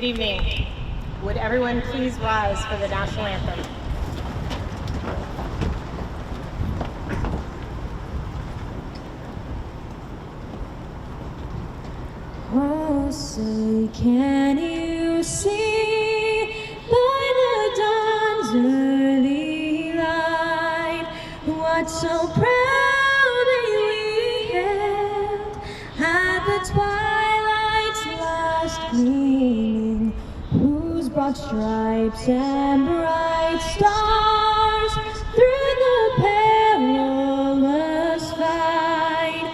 Good evening. Would everyone please rise for the national anthem? Oh, say, can you see by the dawn's early light what so proudly we hailed at the twilight's last gleaming, whose broad stripes and bright stars through the perilous fight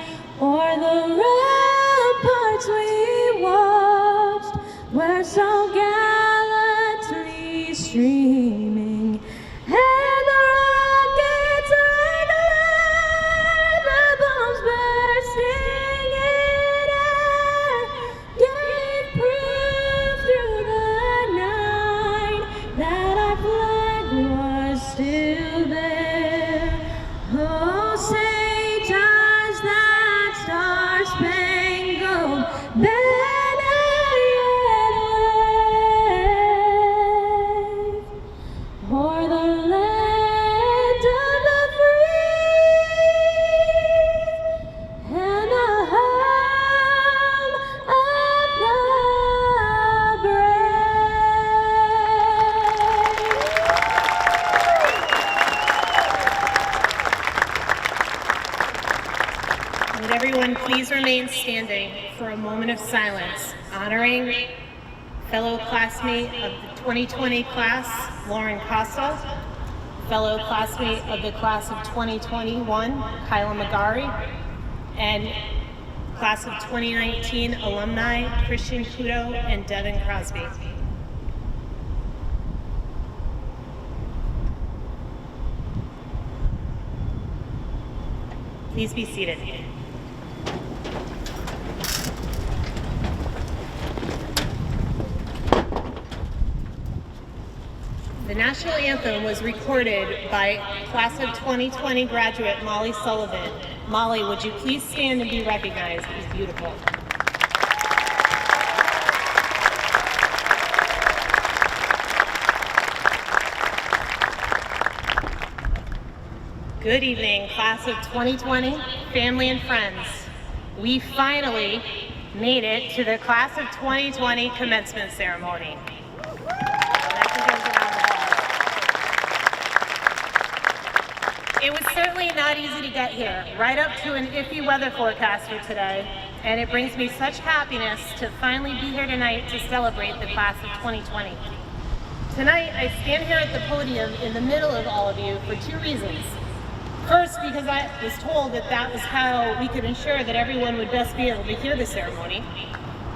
o'er the ramparts we watched were so gallantly streaming, and the rockets like lead, the bombs bursting in air, gave proof through the night that our flag was still there. Oh, say does that star-spangled banner yet wave o'er the land of the free and the home of the brave? Would everyone please remain standing for a moment of silence, honoring fellow classmate of the 2020 class, Lauren Costa, fellow classmate of the class of 2021, Kyla Magari, and class of 2019 alumni, Christian Kudo and Devin Crosby. Please be seated. The national anthem was recorded by class of 2020 graduate Molly Sullivan. Molly, would you please stand and be recognized? It was beautiful. Good evening, class of 2020, family and friends. We finally made it to the class of 2020 commencement ceremony. It was certainly not easy to get here, right up to an iffy weather forecast for today, and it brings me such happiness to finally be here tonight to celebrate the class of 2020. Tonight, I stand here at the podium in the middle of all of you for two reasons. First, because I was told that that was how we could ensure that everyone would best be able to hear the ceremony,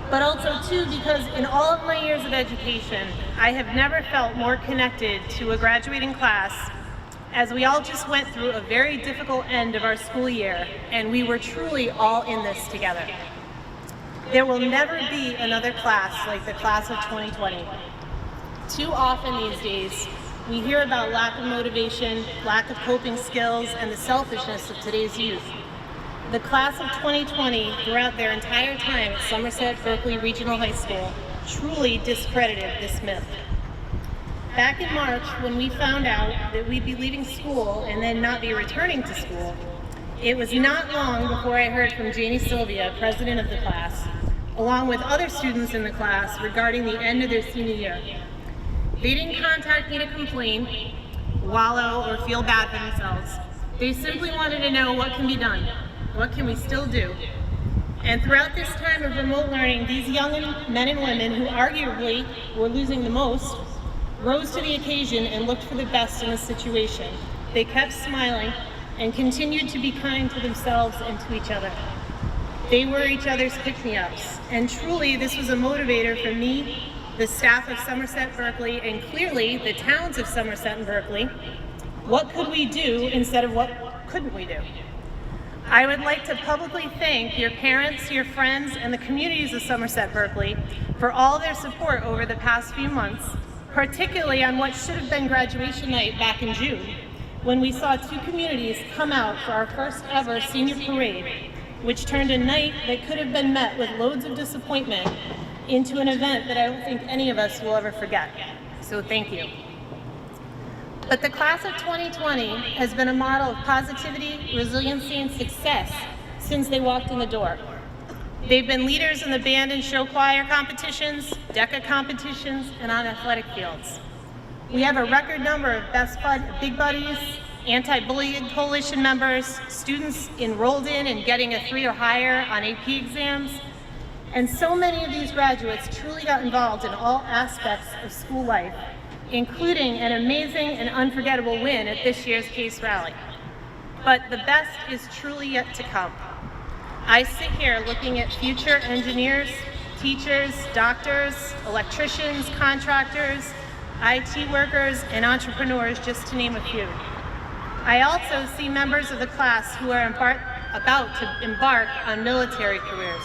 but also two, because in all of my years of education, I have never felt more connected to a graduating class, as we all just went through a very difficult end of our school year, and we were truly all in this together. There will never be another class like the class of 2020. Too often these days, we hear about lack of motivation, lack of coping skills, and the selfishness of today's youth. The class of 2020, throughout their entire time at Somerset Berkley Regional High School, truly discredited this myth. Back in March, when we found out that we'd be leaving school and then not be returning to school, it was not long before I heard from Janie Sylvia, president of the class, along with other students in the class regarding the end of their senior year. They didn't contact me to complain, wallow, or feel bad for themselves. They simply wanted to know what can be done, what can we still do. And throughout this time of remote learning, these young men and women who arguably were losing the most rose to the occasion and looked for the best in the situation. They kept smiling and continued to be kind to themselves and to each other. They were each other's pick-me-ups, and truly this was a motivator for me, the staff of Somerset Berkley, and clearly the towns of Somerset and Berkley. What could we do instead of what couldn't we do? I would like to publicly thank your parents, your friends, and the communities of Somerset Berkley for all their support over the past few months, particularly on what should have been graduation night back in June, when we saw two communities come out for our first ever senior parade, which turned a night that could have been met with loads of disappointment into an event that I don't think any of us will ever forget. So thank you. But the class of 2020 has been a model of positivity, resiliency, and success since they walked in the door. They've been leaders in the band and show choir competitions, DECA competitions, and on athletic fields. We have a record number of Big Buddies, anti-bullying coalition members, students enrolled in and getting a 3 or higher on AP exams, and so many of these graduates truly got involved in all aspects of school life, including an amazing and unforgettable win at this year's Case Rally. But the best is truly yet to come. I sit here looking at future engineers, teachers, doctors, electricians, contractors, IT workers, and entrepreneurs, just to name a few. I also see members of the class who are about to embark on military careers.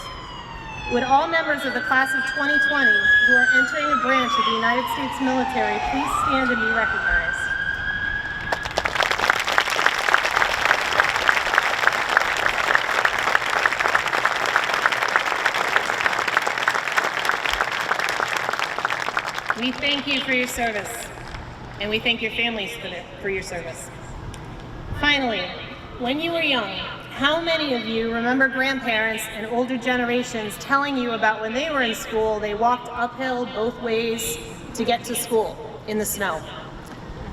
Would all members of the class of 2020 who are entering a branch of the United States military please stand and be recognized? We thank you for your service, and we thank your families for your service. Finally, when you were young, how many of you remember grandparents and older generations telling you about when they were in school, they walked uphill both ways to get to school in the snow?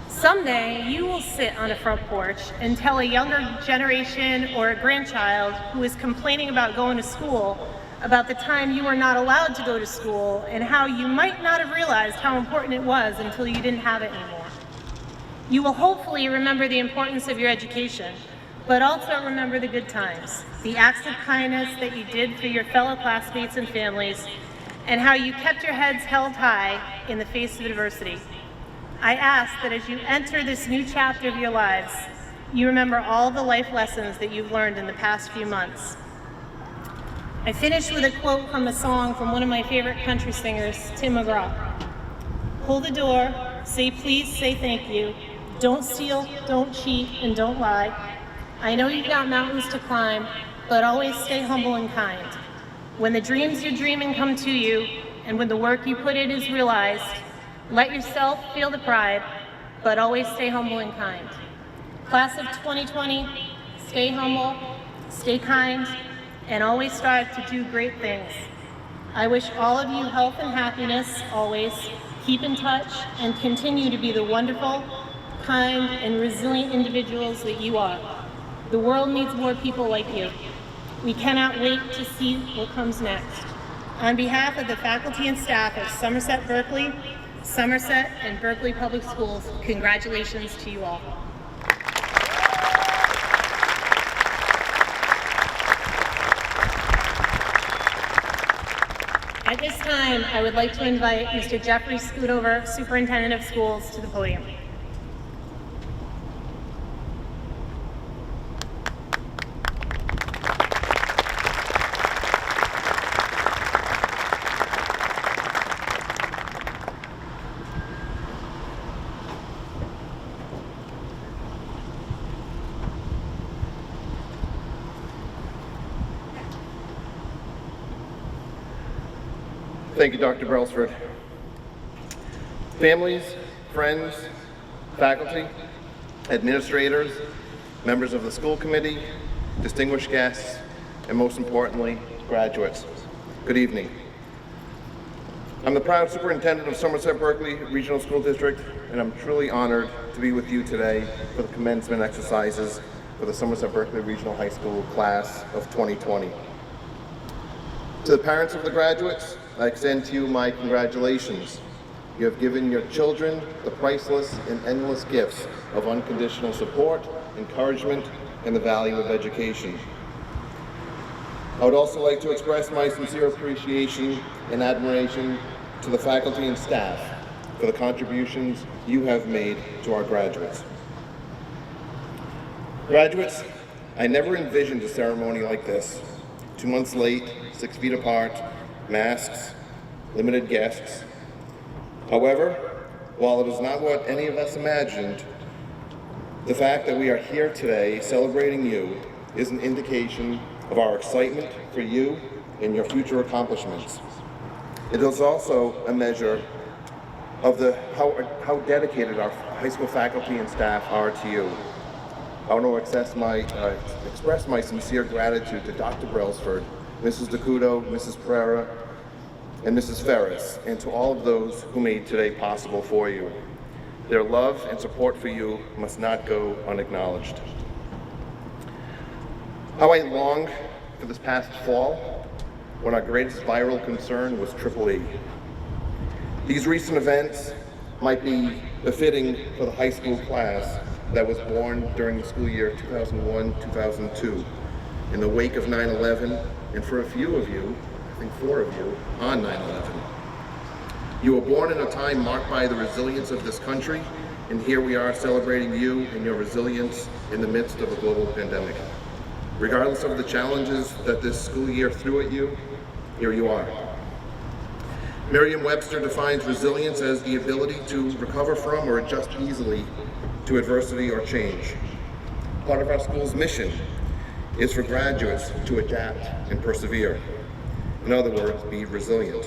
Someday, you will sit on a front porch and tell a younger generation or a grandchild who is complaining about going to school about the time you were not allowed to go to school and how you might not have realized how important it was until you didn't have it anymore. You will hopefully remember the importance of your education, but also remember the good times, the acts of kindness that you did for your fellow classmates and families, and how you kept your heads held high in the face of adversity. I ask that as you enter this new chapter of your lives, you remember all the life lessons that you've learned in the past few months. I finish with a quote from a song from one of my favorite country singers, Tim McGraw. Hold the door, say please, say thank you. Don't steal, don't cheat, and don't lie. I know you've got mountains to climb, but always stay humble and kind. When the dreams you're dreaming come to you, and when the work you put in is realized, let yourself feel the pride, but always stay humble and kind. Class of 2020, stay humble, stay kind, and always strive to do great things. I wish all of you health and happiness always. Keep in touch and continue to be the wonderful, kind, and resilient individuals that you are. The world needs more people like you. We cannot wait to see what comes next. On behalf of the faculty and staff of Somerset Berkley, Somerset, and Berkeley Public Schools, congratulations to you all. At this time, I would like to invite Mr. Jeffrey Scootover, Superintendent of Schools, to the podium. Thank you, Dr. Brailsford. Families, friends, faculty, administrators, members of the school committee, distinguished guests, and most importantly, graduates, good evening. I'm the proud superintendent of Somerset Berkley Regional School District, and I'm truly honored to be with you today for the commencement exercises for the Somerset Berkley Regional High School class of 2020. To the parents of the graduates, I extend to you my congratulations. You have given your children the priceless and endless gifts of unconditional support, encouragement, and the value of education. I would also like to express my sincere appreciation and admiration to the faculty and staff for the contributions you have made to our graduates. Graduates, I never envisioned a ceremony like this. 2 months late, 6 feet apart, masks, limited guests. However, while it is not what any of us imagined, the fact that we are here today celebrating you is an indication of our excitement for you and your future accomplishments. It is also a measure of how dedicated our high school faculty and staff are to you. I want to express my sincere gratitude to Dr. Brailsford, Mrs. DeCudo, Mrs. Pereira, and Mrs. Ferris, and to all of those who made today possible for you. Their love and support for you must not go unacknowledged. How I long for this past fall, when our greatest viral concern was EEE. These recent events might be befitting for the high school class that was born during the school year 2001-2002, in the wake of 9/11, and for a few of you, I think 4 of you, on 9/11. You were born in a time marked by the resilience of this country, and here we are celebrating you and your resilience in the midst of a global pandemic. Regardless of the challenges that this school year threw at you, here you are. Merriam-Webster defines resilience as the ability to recover from or adjust easily to adversity or change. Part of our school's mission is for graduates to adapt and persevere. In other words, be resilient,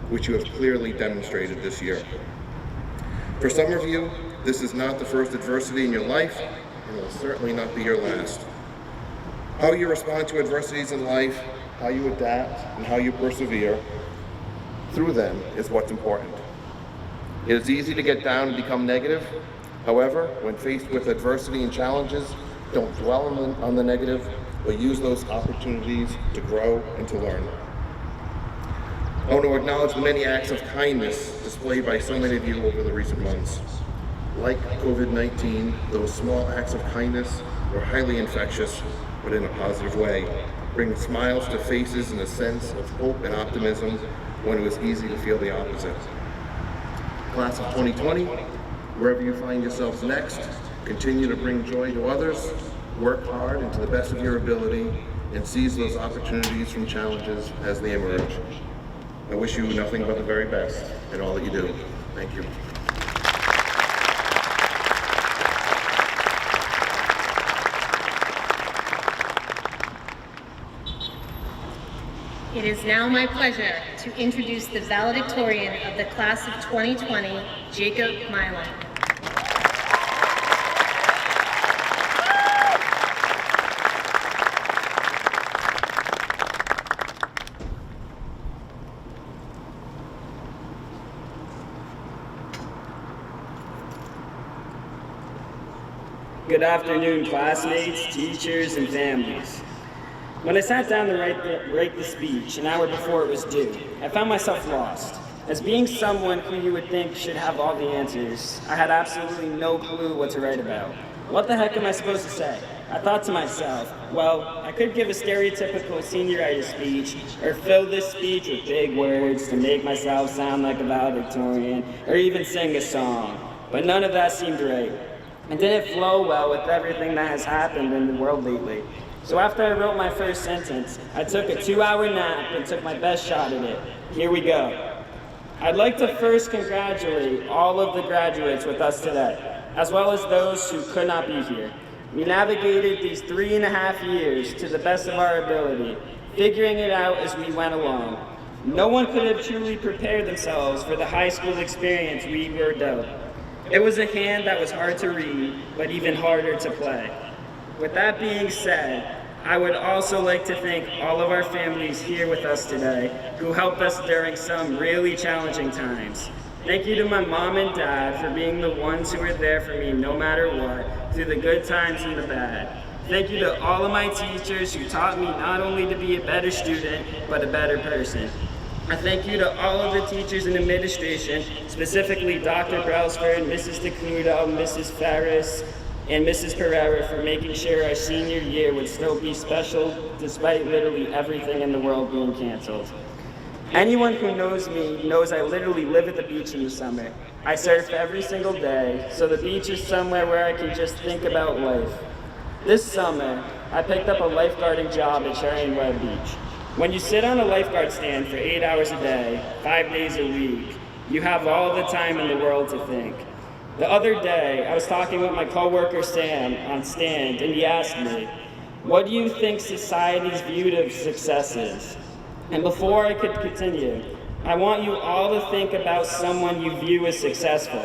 which you have clearly demonstrated this year. For some of you, this is not the first adversity in your life, and it will certainly not be your last. How you respond to adversities in life, how you adapt, and how you persevere through them is what's important. It is easy to get down and become negative. However, when faced with adversity and challenges, don't dwell on the negative, but use those opportunities to grow and to learn. I want to acknowledge the many acts of kindness displayed by so many of you over the recent months. Like COVID-19, those small acts of kindness were highly infectious, but in a positive way, bringing smiles to faces and a sense of hope and optimism when it was easy to feel the opposite. Class of 2020, wherever you find yourselves next, continue to bring joy to others, work hard and to the best of your ability, and seize those opportunities from challenges as they emerge. I wish you nothing but the very best in all that you do. Thank you. It is now my pleasure to introduce the valedictorian of the class of 2020, Jacob Milan. Good afternoon, classmates, teachers, and families. When I sat down to write the speech an hour before it was due, I found myself lost. As being someone who you would think should have all the answers, I had absolutely no clue what to write about. What the heck am I supposed to say? I thought to myself, well, I could give a stereotypical senioritis speech, or fill this speech with big words to make myself sound like a valedictorian, or even sing a song. But none of that seemed right. It didn't flow well with everything that has happened in the world lately. So after I wrote my first sentence, I took a 2-hour nap and took my best shot at it. Here we go. I'd like to first congratulate all of the graduates with us today, as well as those who could not be here. We navigated these 3.5 years to the best of our ability, figuring it out as we went along. No one could have truly prepared themselves for the high school experience we were dealt. It was a hand that was hard to read, but even harder to play. With that being said, I would also like to thank all of our families here with us today who helped us during some really challenging times. Thank you to my mom and dad for being the ones who were there for me no matter what, through the good times and the bad. Thank you to all of my teachers who taught me not only to be a better student, but a better person. I thank you to all of the teachers and administration, specifically Dr. Brailsford, Mrs. DeCudo, Mrs. Ferris, and Mrs. Pereira for making sure our senior year would still be special despite literally everything in the world being canceled. Anyone who knows me knows I literally live at the beach in the summer. I surf every single day, so the beach is somewhere where I can just think about life. This summer, I picked up a lifeguarding job at Cherry Webb Beach. When you sit on a lifeguard stand for 8 hours a day, 5 days a week, you have all the time in the world to think. The other day, I was talking with my coworker Sam on stand, and he asked me, "What do you think society's view of success is?" And before I could continue, I want you all to think about someone you view as successful.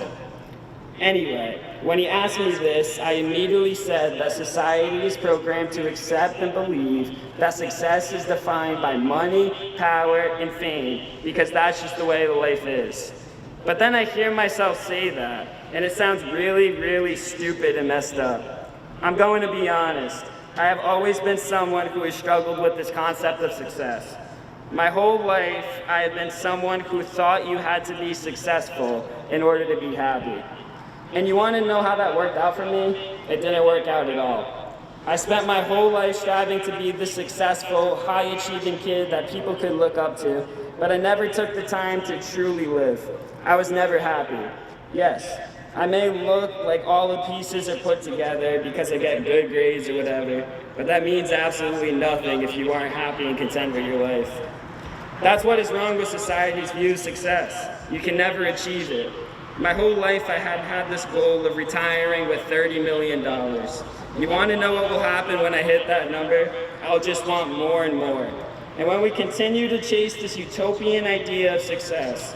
Anyway, when he asked me this, I immediately said that society is programmed to accept and believe that success is defined by money, power, and fame, because that's just the way the life is. But then I hear myself say that, and it sounds really, really stupid and messed up. I'm going to be honest. I have always been someone who has struggled with this concept of success. My whole life, I have been someone who thought you had to be successful in order to be happy. And you want to know how that worked out for me? It didn't work out at all. I spent my whole life striving to be the successful, high-achieving kid that people could look up to, but I never took the time to truly live. I was never happy. Yes, I may look like all the pieces are put together because I get good grades or whatever, but that means absolutely nothing if you aren't happy and content with your life. That's what is wrong with society's view of success. You can never achieve it. My whole life I had this goal of retiring with $30 million. You want to know what will happen when I hit that number? I'll just want more and more. And when we continue to chase this utopian idea of success,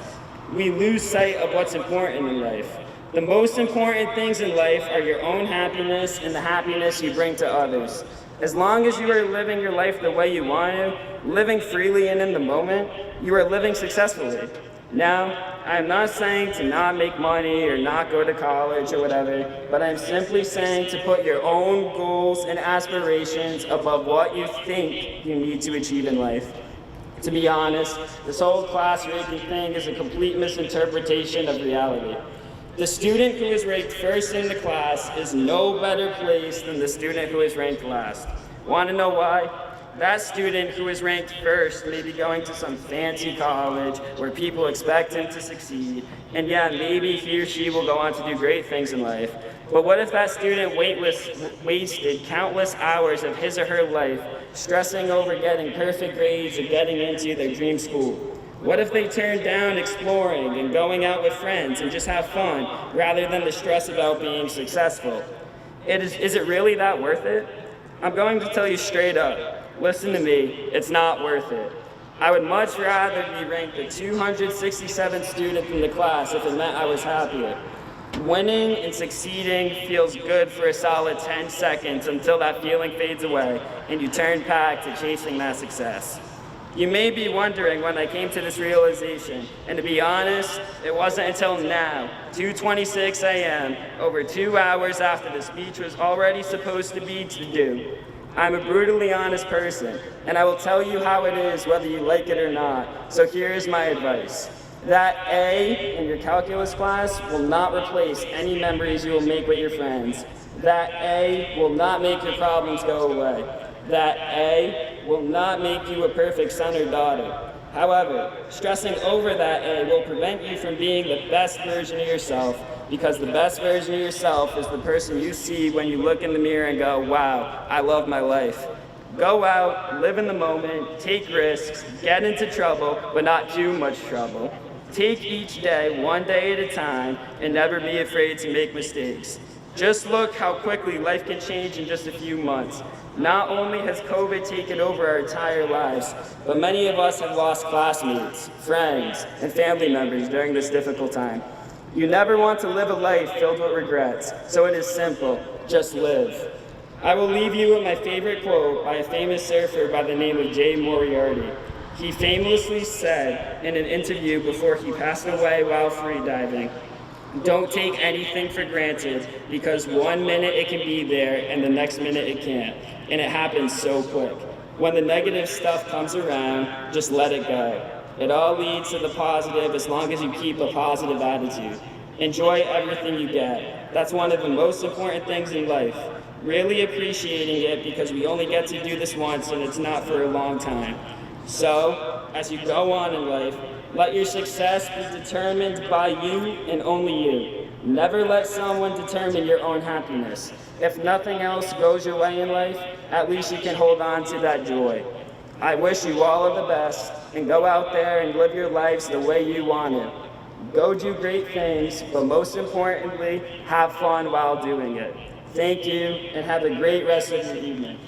we lose sight of what's important in life. The most important things in life are your own happiness and the happiness you bring to others. As long as you are living your life the way you want to, living freely and in the moment, you are living successfully. Now, I am not saying to not make money or not go to college or whatever, but I'm simply saying to put your own goals and aspirations above what you think you need to achieve in life. To be honest, this whole class ranking thing is a complete misinterpretation of reality. The student who is ranked first in the class is no better placed than the student who is ranked last. Want to know why? That student who is ranked first may be going to some fancy college where people expect him to succeed, and yeah, maybe he or she will go on to do great things in life. But what if that student wasted countless hours of his or her life stressing over getting perfect grades or getting into their dream school? What if they turned down exploring and going out with friends and just have fun rather than the stress about being successful? Is it really that worth it? I'm going to tell you straight up. Listen to me, it's not worth it. I would much rather be ranked the 267th student in the class if it meant I was happier. Winning and succeeding feels good for a solid 10 seconds until that feeling fades away and you turn back to chasing that success. You may be wondering when I came to this realization, and to be honest, it wasn't until now, 2:26 a.m., over 2 hours after the speech was already supposed to be due. I'm a brutally honest person, and I will tell you how it is whether you like it or not. So here's my advice. That A in your calculus class will not replace any memories you will make with your friends. That A will not make your problems go away. That A will not make you a perfect son or daughter. However, stressing over that A will prevent you from being the best version of yourself, because the best version of yourself is the person you see when you look in the mirror and go, wow, I love my life. Go out, live in the moment, take risks, get into trouble, but not too much trouble. Take each day, one day at a time, and never be afraid to make mistakes. Just look how quickly life can change in just a few months. Not only has COVID taken over our entire lives, but many of us have lost classmates, friends, and family members during this difficult time. You never want to live a life filled with regrets, so it is simple, just live. I will leave you with my favorite quote by a famous surfer by the name of Jay Moriarty. He famously said in an interview before he passed away while freediving, "Don't take anything for granted, because one minute it can be there and the next minute it can't, and it happens so quick. When the negative stuff comes around, just let it go. It all leads to the positive as long as you keep a positive attitude. Enjoy everything you get. That's one of the most important things in life. Really appreciating it, because we only get to do this once and it's not for a long time. So, as you go on in life, let your success be determined by you and only you. Never let someone determine your own happiness. If nothing else goes your way in life, at least you can hold on to that joy. I wish you all of the best, and go out there and live your lives the way you want it. Go do great things, but most importantly, have fun while doing it. Thank you, and have a great rest of the evening.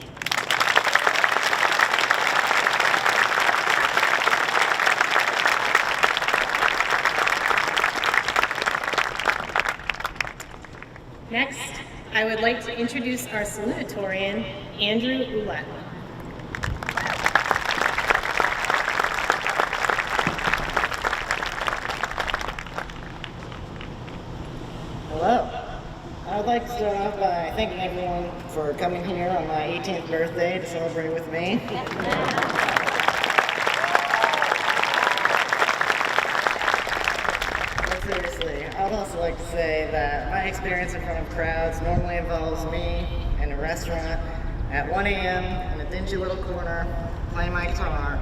Next, I would like to introduce our salutatorian, Andrew Ouellette. Hello. I would like to start off by thanking everyone for coming here on my 18th birthday to celebrate with me. But seriously, I would also like to say that my experience in front of crowds normally involves me in a restaurant at 1 a.m. in a dingy little corner playing my guitar,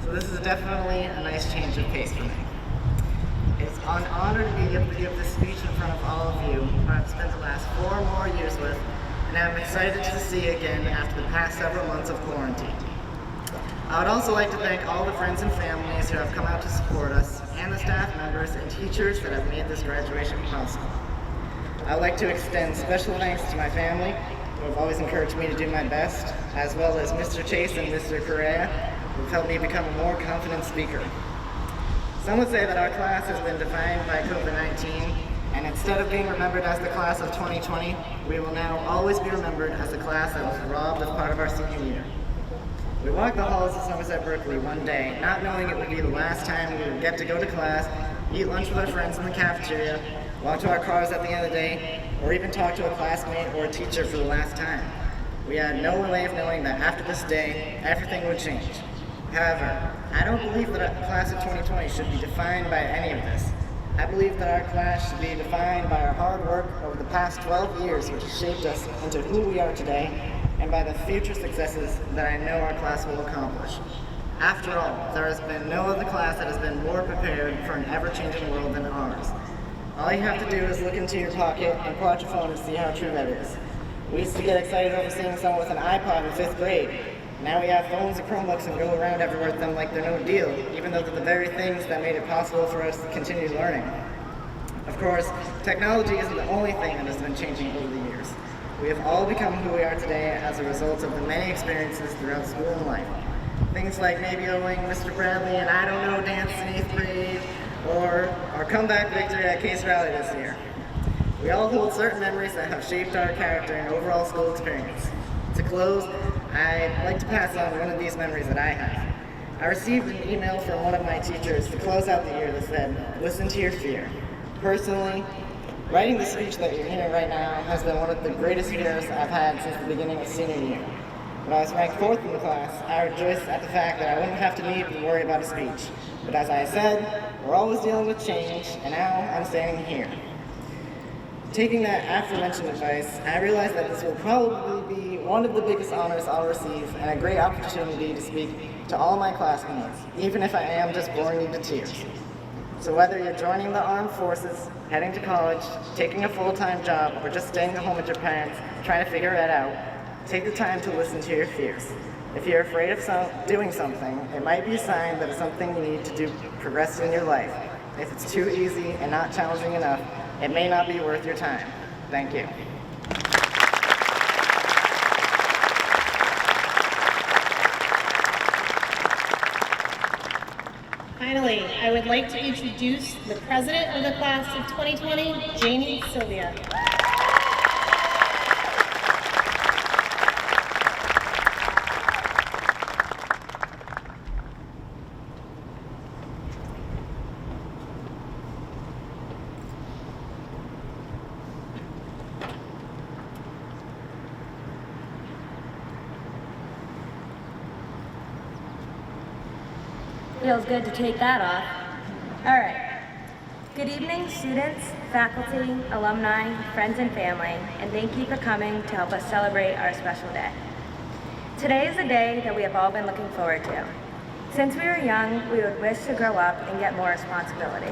so this is definitely a nice change of pace for me. It's an honor to be able to give this speech in front of all of you, who I've spent the last 4 more years with, and I'm excited to see again after the past several months of quarantine. I would also like to thank all the friends and families who have come out to support us, and the staff members and teachers that have made this graduation possible. I would like to extend special thanks to my family, who have always encouraged me to do my best, as well as Mr. Chase and Mr. Correa, who have helped me become a more confident speaker. Some would say that our class has been defined by COVID-19, and instead of being remembered as the class of 2020, we will now always be remembered as the class that was robbed of part of our senior year. We walked the halls of Somerset Berkley one day, not knowing it would be the last time we would get to go to class, eat lunch with our friends in the cafeteria, walk to our cars at the end of the day, or even talk to a classmate or a teacher for the last time. We had no way of knowing that after this day, everything would change. However, I don't believe that our class of 2020 should be defined by any of this. I believe that our class should be defined by our hard work over the past 12 years, which has shaped us into who we are today, and by the future successes that I know our class will accomplish. After all, there has been no other class that has been more prepared for an ever-changing world than ours. All you have to do is look into your pocket and pull out your phone to see how true that is. We used to get excited over seeing someone with an iPod in 5th grade. Now we have phones and Chromebooks and go around everywhere with them like they're no deal, even though they're the very things that made it possible for us to continue learning. Of course, technology isn't the only thing that has been changing over the years. We have all become who we are today as a result of the many experiences throughout school and life. Things like maybe owing Mr. Bradley and I don't know dance in 8th grade, or our comeback victory at Case Rally this year. We all hold certain memories that have shaped our character and overall school experience. To close, I'd like to pass on one of these memories that I have. I received an email from one of my teachers to close out the year that said, "Listen to your fear." Personally, writing the speech that you're hearing right now has been one of the greatest fears I've had since the beginning of senior year. When I was ranked 4th in the class, I rejoiced at the fact that I wouldn't have to need to worry about a speech. But as I said, we're always dealing with change, and now I'm standing here. Taking that aforementioned advice, I realized that this will probably be one of the biggest honors I'll receive and a great opportunity to speak to all my classmates, even if I am just boring you to tears. So whether you're joining the armed forces, heading to college, taking a full-time job, or just staying at home with your parents, trying to figure it out, take the time to listen to your fears. If you're afraid of doing something, it might be a sign that it's something you need to do progress in your life. If it's too easy and not challenging enough, it may not be worth your time. Thank you. Finally, I would like to introduce the president of the class of 2020, Janie Sylvia. Feels good to take that off. All right. Good evening, students, faculty, alumni, friends, and family, and thank you for coming to help us celebrate our special day. Today is a day that we have all been looking forward to. Since we were young, we would wish to grow up and get more responsibility.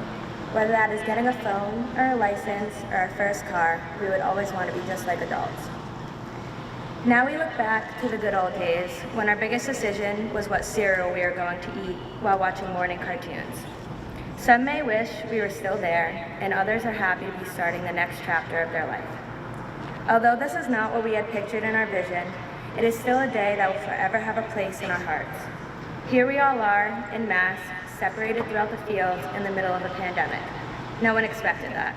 Whether that is getting a phone, or a license, or our first car, we would always want to be just like adults. Now we look back to the good old days when our biggest decision was what cereal we were going to eat while watching morning cartoons. Some may wish we were still there, and others are happy to be starting the next chapter of their life. Although this is not what we had pictured in our vision, it is still a day that will forever have a place in our hearts. Here we all are, in masks, separated throughout the fields in the middle of a pandemic. No one expected that.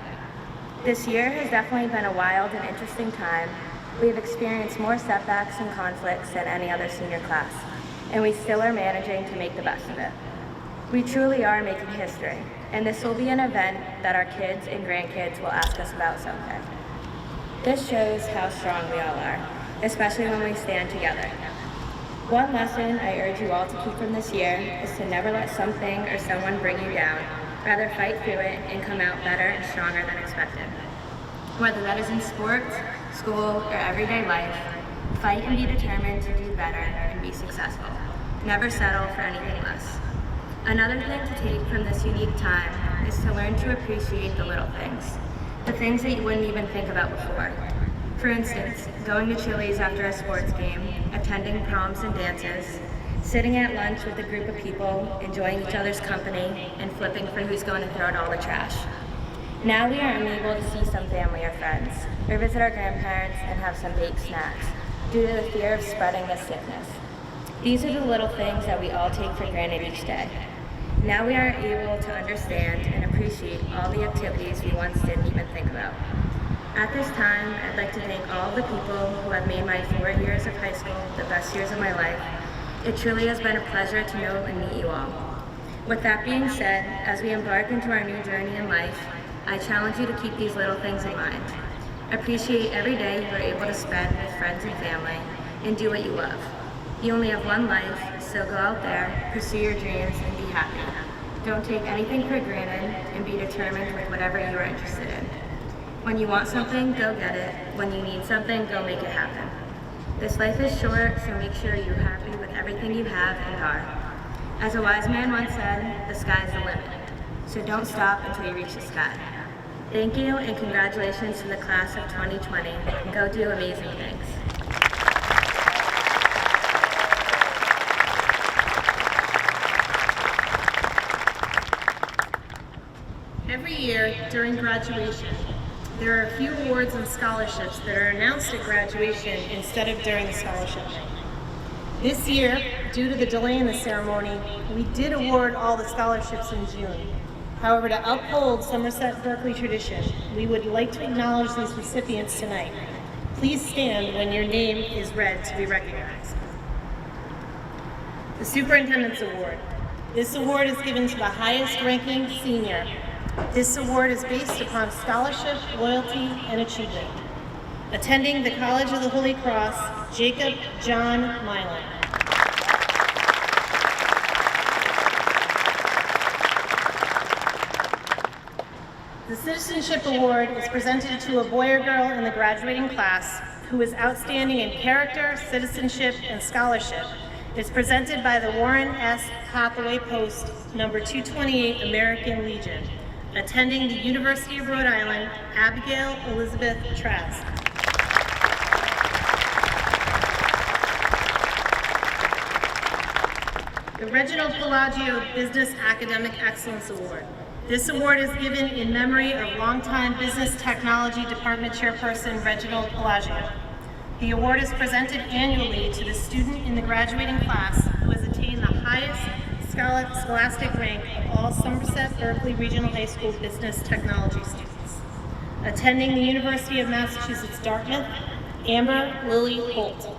This year has definitely been a wild and interesting time. We have experienced more setbacks and conflicts than any other senior class, and we still are managing to make the best of it. We truly are making history, and this will be an event that our kids and grandkids will ask us about someday. This shows how strong we all are, especially when we stand together. One lesson I urge you all to keep from this year is to never let something or someone bring you down. Rather fight through it and come out better and stronger than expected. Whether that is in sports, school, or everyday life, fight and be determined to do better and be successful. Never settle for anything less. Another thing to take from this unique time is to learn to appreciate the little things, the things that you wouldn't even think about before. For instance, going to Chili's after a sports game, attending proms and dances, sitting at lunch with a group of people, enjoying each other's company, and flipping for who's going to throw out all the trash. Now we are unable to see some family or friends, or visit our grandparents and have some baked snacks, due to the fear of spreading this sickness. These are the little things that we all take for granted each day. Now we are able to understand and appreciate all the activities we once didn't even think about. At this time, I'd like to thank all of the people who have made my 4 years of high school the best years of my life. It truly has been a pleasure to know and meet you all. With that being said, as we embark into our new journey in life, I challenge you to keep these little things in mind. Appreciate every day you are able to spend with friends and family, and do what you love. You only have one life, so go out there, pursue your dreams, and be happy. Don't take anything for granted, and be determined with whatever you are interested in. When you want something, go get it. When you need something, go make it happen. This life is short, so make sure you're happy with everything you have and are. As a wise man once said, the sky's the limit. So don't stop until you reach the sky. Thank you, and congratulations to the class of 2020. Go do amazing things. Every year during graduation, there are a few awards and scholarships that are announced at graduation instead of during the scholarship night. This year, due to the delay in the ceremony, we did award all the scholarships in June. However, to uphold Somerset Berkley tradition, we would like to acknowledge these recipients tonight. Please stand when your name is read to be recognized. The Superintendent's Award. This award is given to the highest ranking senior. This award is based upon scholarship, loyalty, and achievement. Attending the College of the Holy Cross, Jacob John Milan. The Citizenship Award is presented to a boy or girl in the graduating class who is outstanding in character, citizenship, and scholarship. It's presented by the Warren S. Hathaway Post, number 228 American Legion. Attending the University of Rhode Island, Abigail Elizabeth Trask. The Reginald Pelagio Business Academic Excellence Award. This award is given in memory of longtime Business Technology Department Chairperson Reginald Pelagio. The award is presented annually to the student in the graduating class who has attained the highest scholastic rank of all Somerset Berkley Regional High School business technology students. Attending the University of Massachusetts Dartmouth, Amber Lily Holt.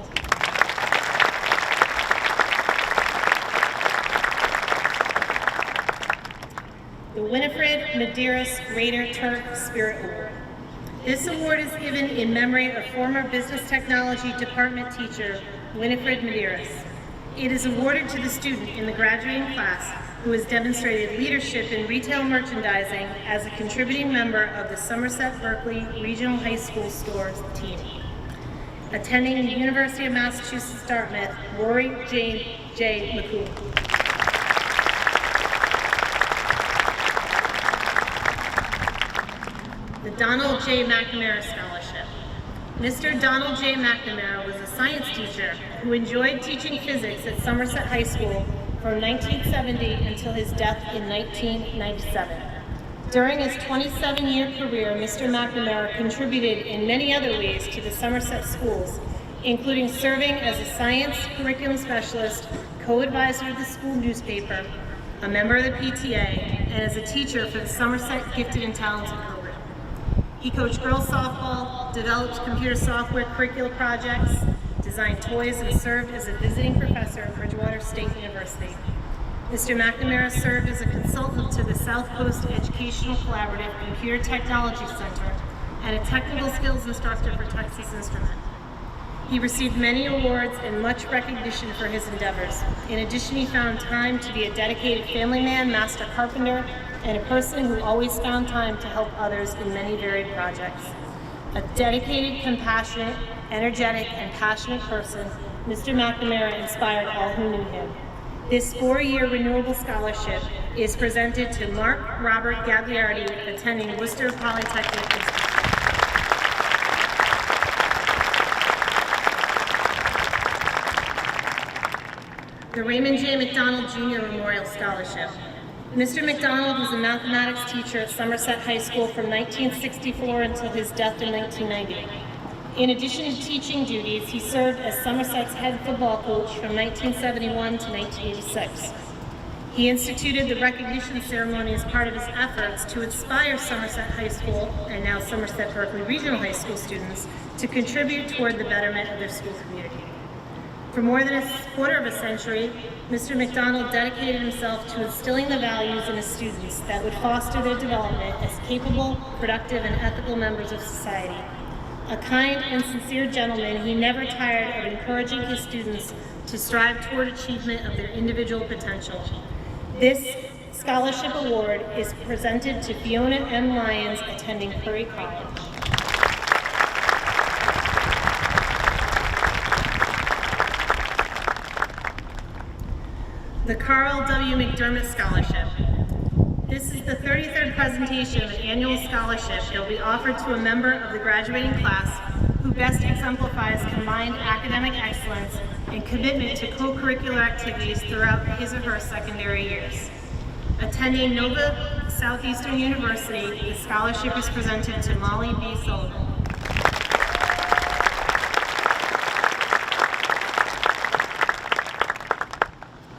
The Winifred Medeiros Greater Turk Spirit Award. This award is given in memory of former Business Technology Department teacher Winifred Medeiros. It is awarded to the student in the graduating class who has demonstrated leadership in retail merchandising as a contributing member of the Somerset Berkley Regional High School stores team. Attending the University of Massachusetts Dartmouth, Rory J. McCool. The Donald J. McNamara Scholarship. Mr. Donald J. McNamara was a science teacher who enjoyed teaching physics at Somerset High School from 1970 until his death in 1997. During his 27-year career, Mr. McNamara contributed in many other ways to the Somerset schools, including serving as a science curriculum specialist, co-advisor of the school newspaper, a member of the PTA, and as a teacher for the Somerset Gifted and Talented program. He coached girls softball, developed computer software curricular projects, designed toys, and served as a visiting professor at Bridgewater State University. Mr. McNamara served as a consultant to the South Coast Educational Collaborative Computer Technology Center and a technical skills instructor for Texas Instruments. He received many awards and much recognition for his endeavors. In addition, he found time to be a dedicated family man, master carpenter, and a person who always found time to help others in many varied projects. A dedicated, compassionate, energetic, and passionate person, Mr. McNamara inspired all who knew him. This 4-year renewable scholarship is presented to Mark Robert Gagliardi, attending Worcester Polytechnic Institute. The Raymond J. McDonald Jr. Memorial Scholarship. Mr. McDonald was a mathematics teacher at Somerset High School from 1964 until his death in 1990. In addition to teaching duties, he served as Somerset's head football coach from 1971 to 1986. He instituted the recognition ceremony as part of his efforts to inspire Somerset High School, and now Somerset Berkley Regional High School students, to contribute toward the betterment of their school community. For more than a quarter of a century, Mr. McDonald dedicated himself to instilling the values in his students that would foster their development as capable, productive, and ethical members of society. A kind and sincere gentleman, he never tired of encouraging his students to strive toward achievement of their individual potential. This scholarship award is presented to Fiona M. Lyons, attending Curry College. The Carl W. McDermott Scholarship. This is the 33rd presentation of an annual scholarship that will be offered to a member of the graduating class who best exemplifies combined academic excellence and commitment to co-curricular activities throughout his or her secondary years. Attending Nova Southeastern University, the scholarship is presented to Molly B. Sullivan.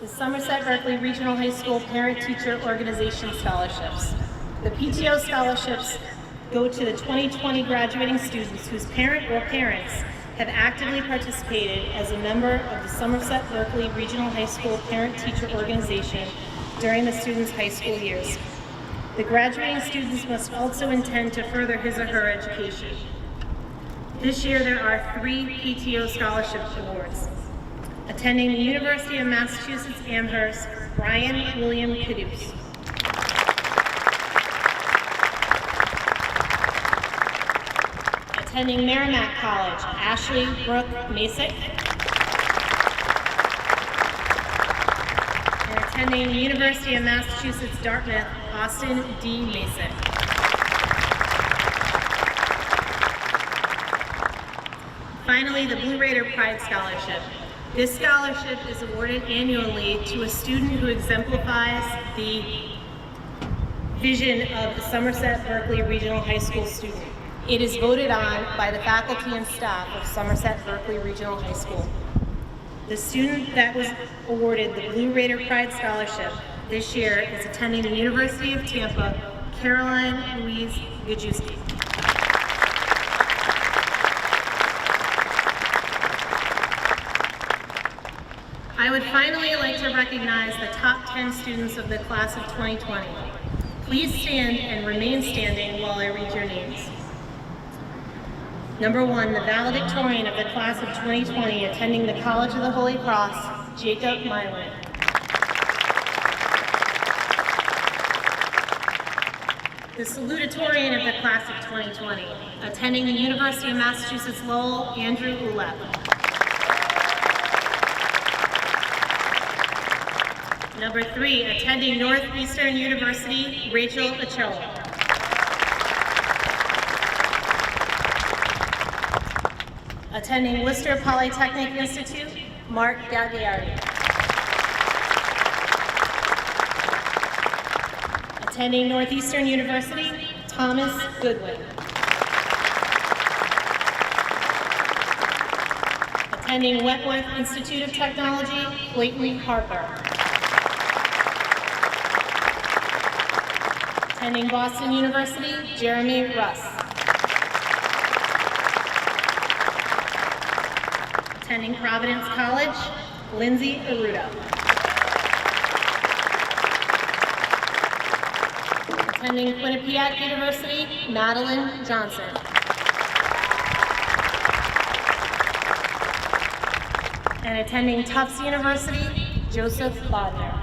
The Somerset Berkley Regional High School Parent-Teacher Organization Scholarships. The PTO scholarships go to the 2020 graduating students whose parent or parents have actively participated as a member of the Somerset Berkley Regional High School Parent-Teacher Organization during the students' high school years. The graduating students must also intend to further his or her education. This year there are 3 PTO scholarship awards. Attending the University of Massachusetts Amherst, Brian William Caduce. Attending Merrimack College, Ashley Brooke Masick. And attending the University of Massachusetts Dartmouth, Austin D. Masick. Finally, the Blue Raider Pride Scholarship. This scholarship is awarded annually to a student who exemplifies the vision of the Somerset Berkley Regional High School student. It is voted on by the faculty and staff of Somerset Berkley Regional High School. The student that was awarded the Blue Raider Pride Scholarship this year is attending the University of Tampa, Caroline Louise Gajewski. I would finally like to recognize the top 10 students of the class of 2020. Please stand and remain standing while I read your names. Number 1, the valedictorian of the class of 2020, attending the College of the Holy Cross, Jacob Mylan. The salutatorian of the class of 2020, attending the University of Massachusetts Lowell, Andrew Ulep. Number 3, attending Northeastern University, Rachel Ochoa. Attending Worcester Polytechnic Institute, Mark Gagliardi. Attending Northeastern University, Thomas Goodwin. Attending Wentworth Institute of Technology, Clayton Harper. Attending Boston University, Jeremy Russ. Attending Providence College, Lindsay Arruda. Attending Quinnipiac University, Madeline Johnson. And attending Tufts University, Joseph Bodner.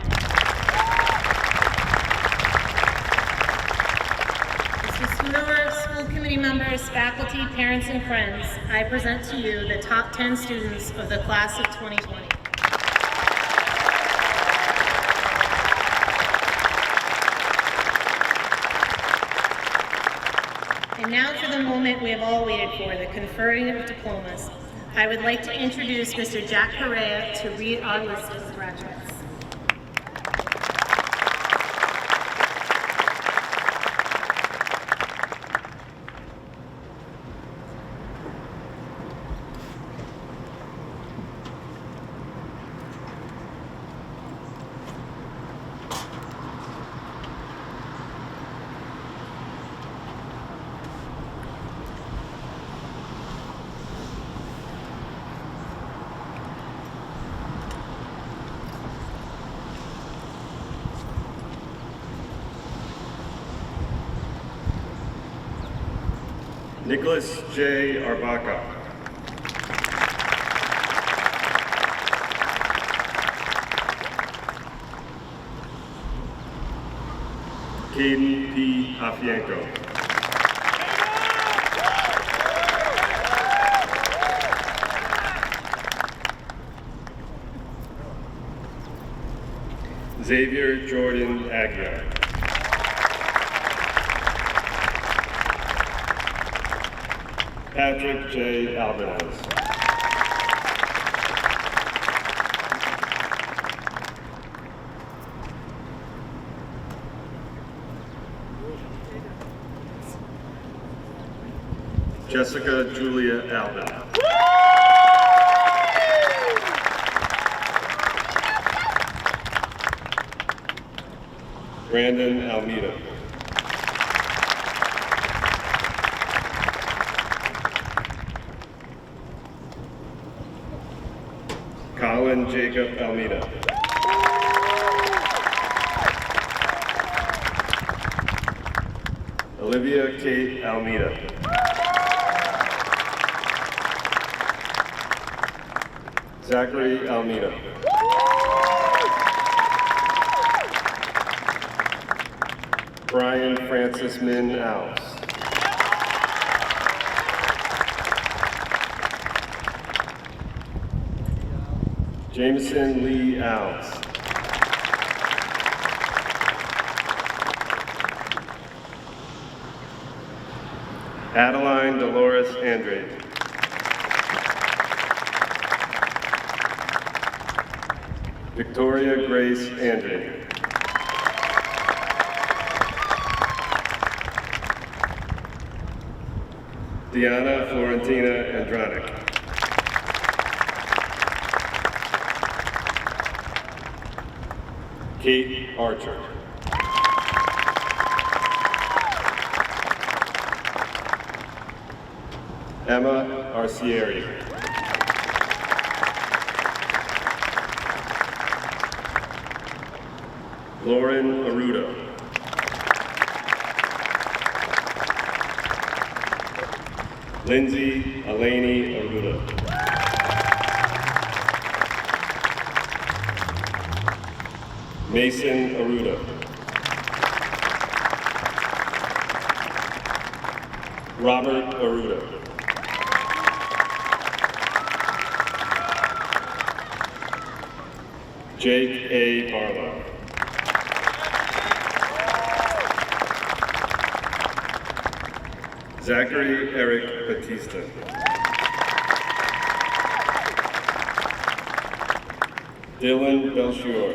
Mr. Schoonover, school committee members, faculty, parents, and friends, I present to you the top 10 students of the class of 2020. And now for the moment we have all waited for, the conferring of diplomas. I would like to introduce Mr. Jack Correa to read our list of graduates. Nicholas J. Arbaca. Caden P. Afienko. Xavier Jordan Aguiar. Patrick J. Albanese. Jessica Julia Alvin. Brandon Almeida. Colin Jacob Almeida. Olivia Kate Almeida. Zachary Almeida. Brian Francis Min Alves. Jameson Lee Alves. Adeline Dolores Andrade. Victoria Grace Andrade. Diana Florentina Andranik. Kate Archer. Emma Arcieri. Lauren Arruda. Lindsay Eleni Arruda. Mason Arruda. Robert Arruda. Jake A. Barlow. Zachary Eric Batista. Dylan Belchior.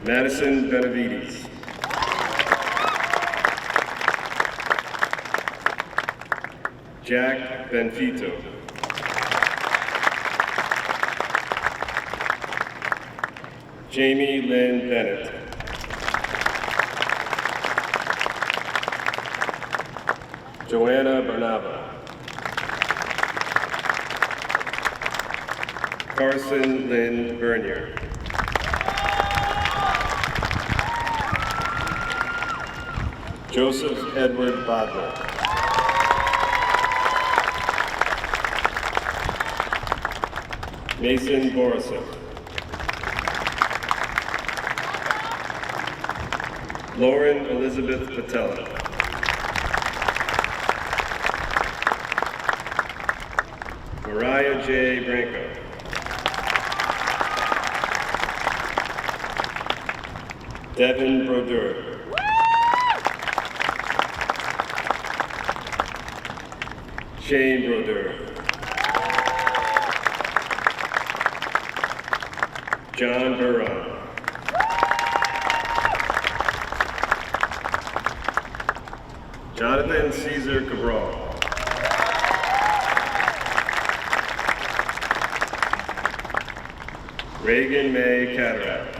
Madison Benavides. Jack Benfito. Jamie Lynn Bennett. Joanna Bernava. Carson Lynn Bernier. Joseph Edward Bodler. Mason Borisov. Lauren Elizabeth Patella. Mariah J. Branco. Devin Brodeur. Shane Brodeur. John Burron. Jonathan Caesar Cabral. Reagan May Cataract.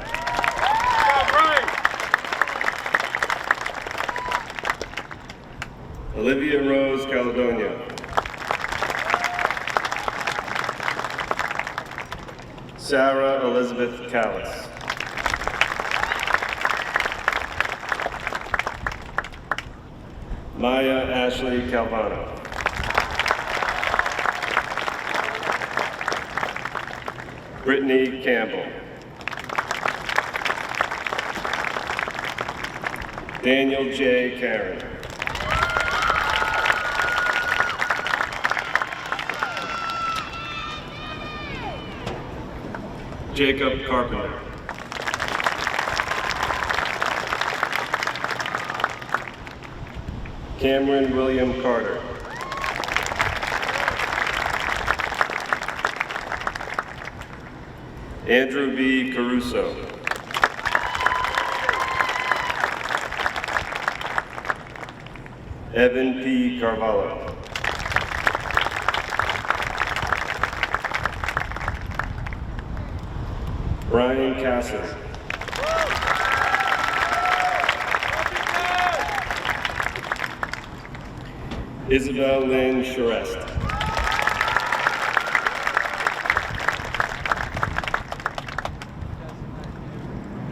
Olivia Rose Caledonia. Sarah Elizabeth Callis. Maya Ashley Calvano. Brittany Campbell. Daniel J. Karen. Jacob Carpenter. Cameron William Carter. Andrew B. Caruso. Evan P. Carvalho. Brian Cassidy. Isabel Lynn Charest.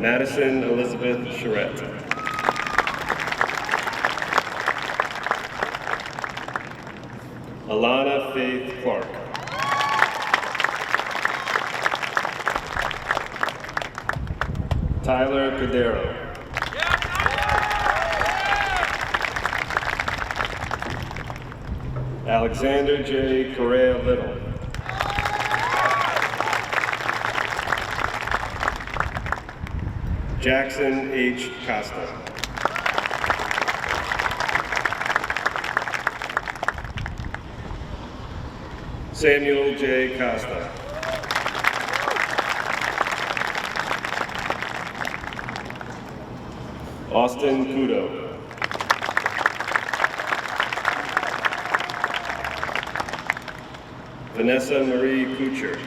Madison Elizabeth Charette. Alana Faith Clark. Tyler Cadero. Alexander J. Correa Little. Jackson H. Costa. Samuel J. Costa. Austin Kudo. Vanessa Marie Kucher.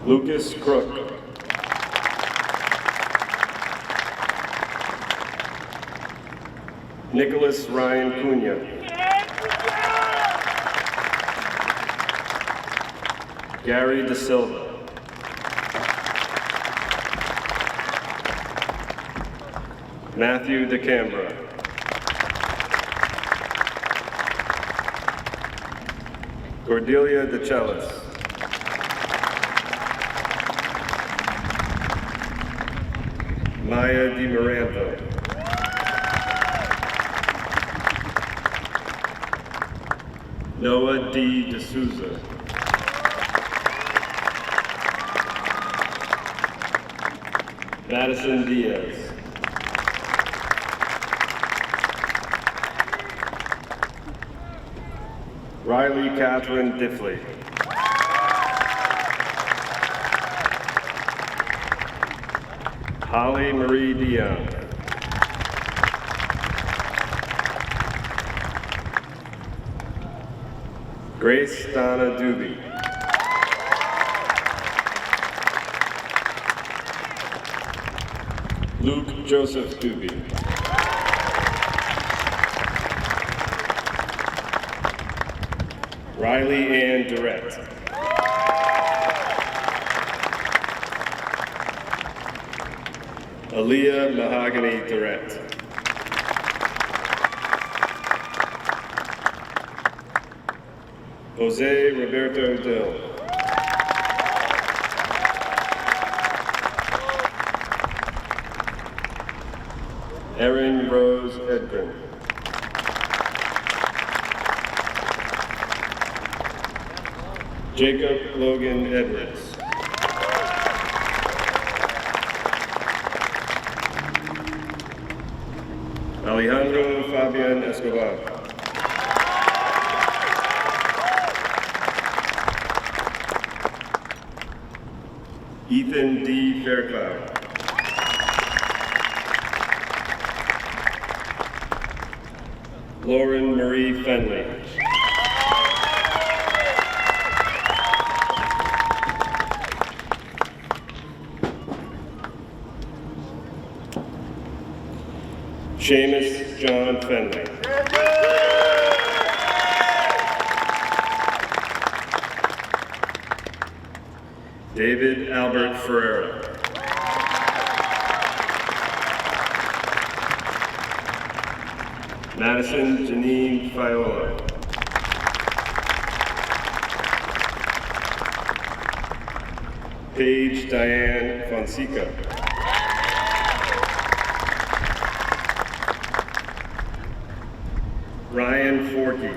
Lucas Crook. Nicholas Ryan Cunha. Gary De Silva. Matthew DeCambra. Cordelia DeCellis. Maya Di Miranda. Noah D. D'Souza. Madison Diaz. Riley Catherine Diffley. Holly Marie Dion. Grace Donna Doobie. Luke Joseph Doobie. Riley Ann Durrett. Aaliyah Mahogany Durrett. Jose Roberto Dill. Erin Rose Edgren. Jacob Logan Edwards. Alejandro Fabian Escobar. Ethan D. Fairclough. Lauren Marie Fenley. Seamus John Fenley. David Albert Ferreira. Madison Janine Fiola. Paige Diane Fonseca. Ryan Forkey.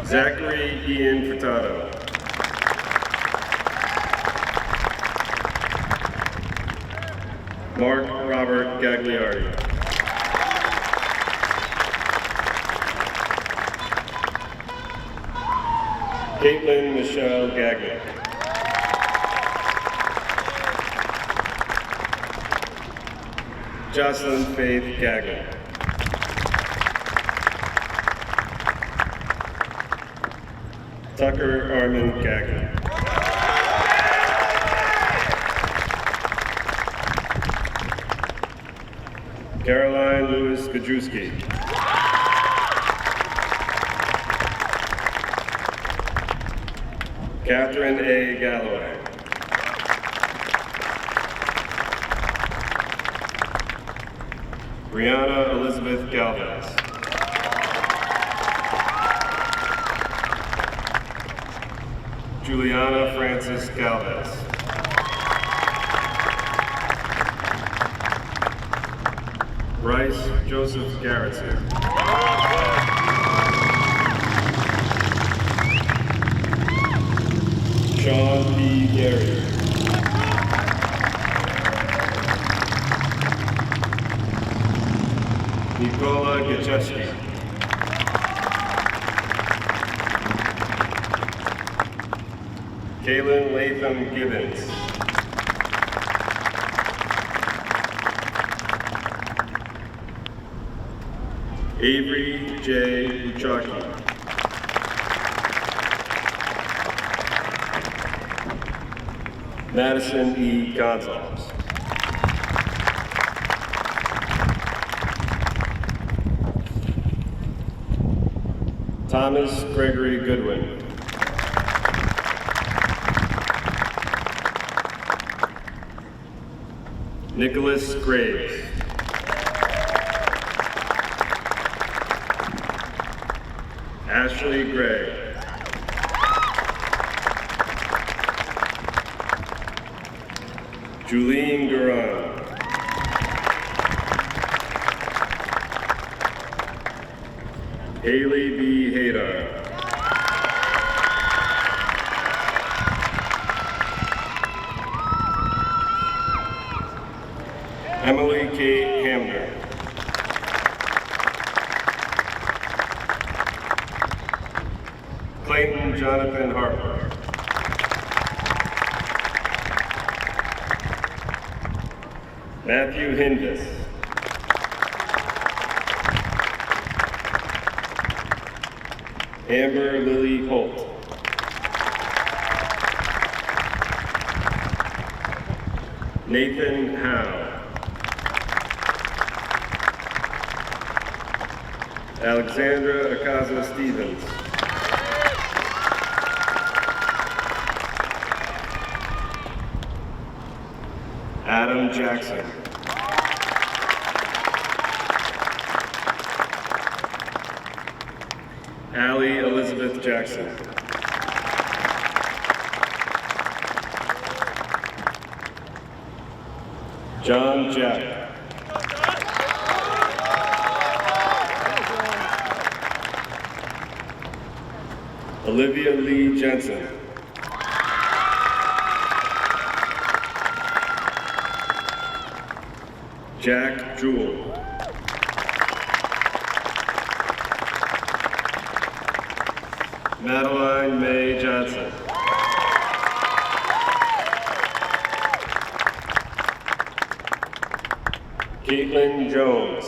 Zachary Ian Furtado. Mark Robert Gagliardi. Caitlin Michelle Gagnon. Jocelyn Faith Gagnon. Tucker Armin Gagnon. Caroline Lewis Gadrewski. Catherine A. Galloway. Brianna Elizabeth Galvez. Juliana Francis Galvez. Bryce Joseph Garrettson. Sean P. Gary. Nicola Gacheski. Kaylin Latham Gibbons. Avery J. Buchaki. Madison E. Gonzalez. Thomas Gregory Goodwin. Nicholas Graves. Ashley Gray. Julene Duran. Haley B. Hadar. Emily K. Hamner. Clayton Jonathan Harper. Matthew Hindus. Amber Lily Holt. Nathan Howe. Alexandra Akaza Stevens. Adam Jackson. Allie Elizabeth Jackson. John Jack. Olivia Lee Jensen. Jack Jewell. Madeline Mae Johnson. Caitlin Jones.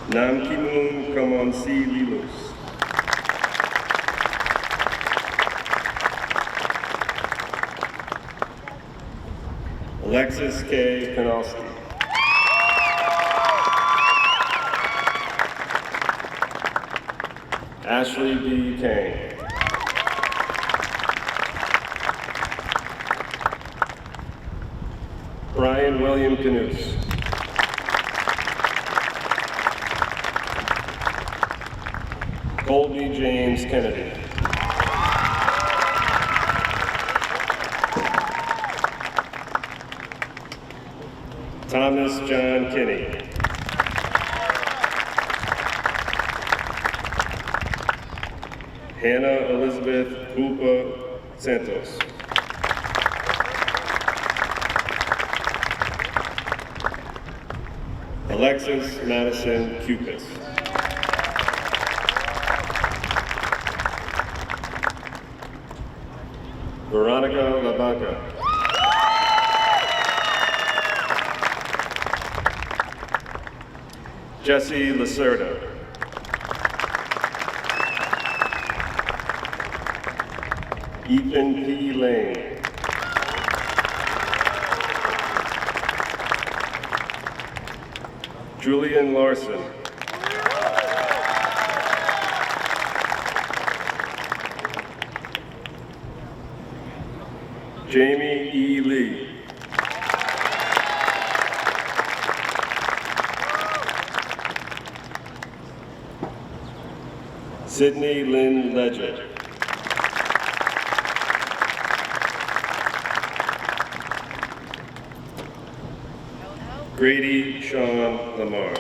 Nam Kimun Kamonsi Lilus. Alexis K. Kanalski. Ashley B. Kane. Brian William Canoes. Colby James Kennedy. Thomas John Kinney. Hannah Elizabeth Pupa Santos. Alexis Madison Cupis. Veronica LaBanca. Jesse Lacerda. Ethan P. Lane. Julian Larson. Jamie E. Lee. Sydney Lynn Ledger. Grady Sean Lamar.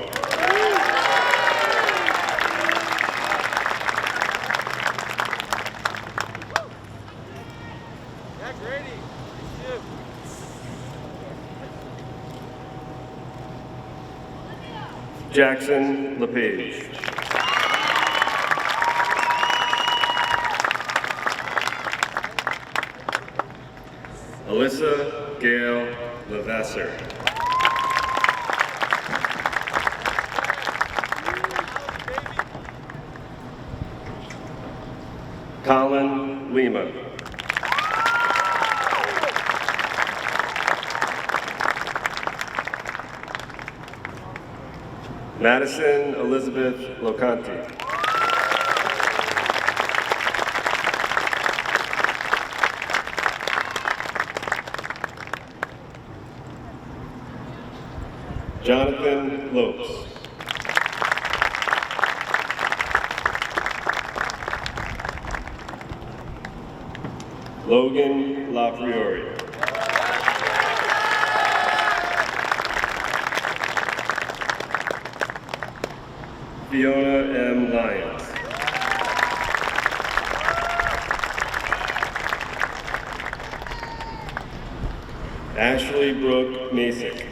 Jackson LePage. Alyssa Gail Levasseur. Colin Lima. Madison Elizabeth Locanti. Jonathan Lopes. Logan LaPriori. Fiona M. Lyons. Ashley Brooke Masick.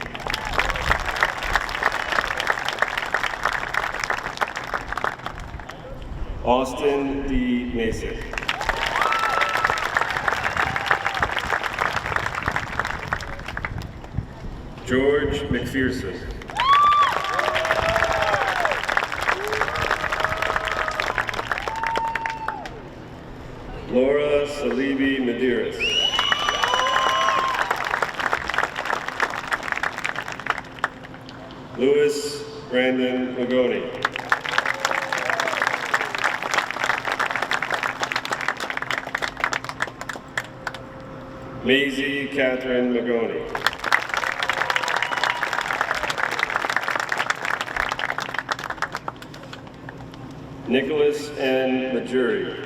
Austin D. Masick. George McPherson. Salibi Medeiros. Louis Brandon Magoni. Maisie Catherine Magoni. Nicholas N. Majuri.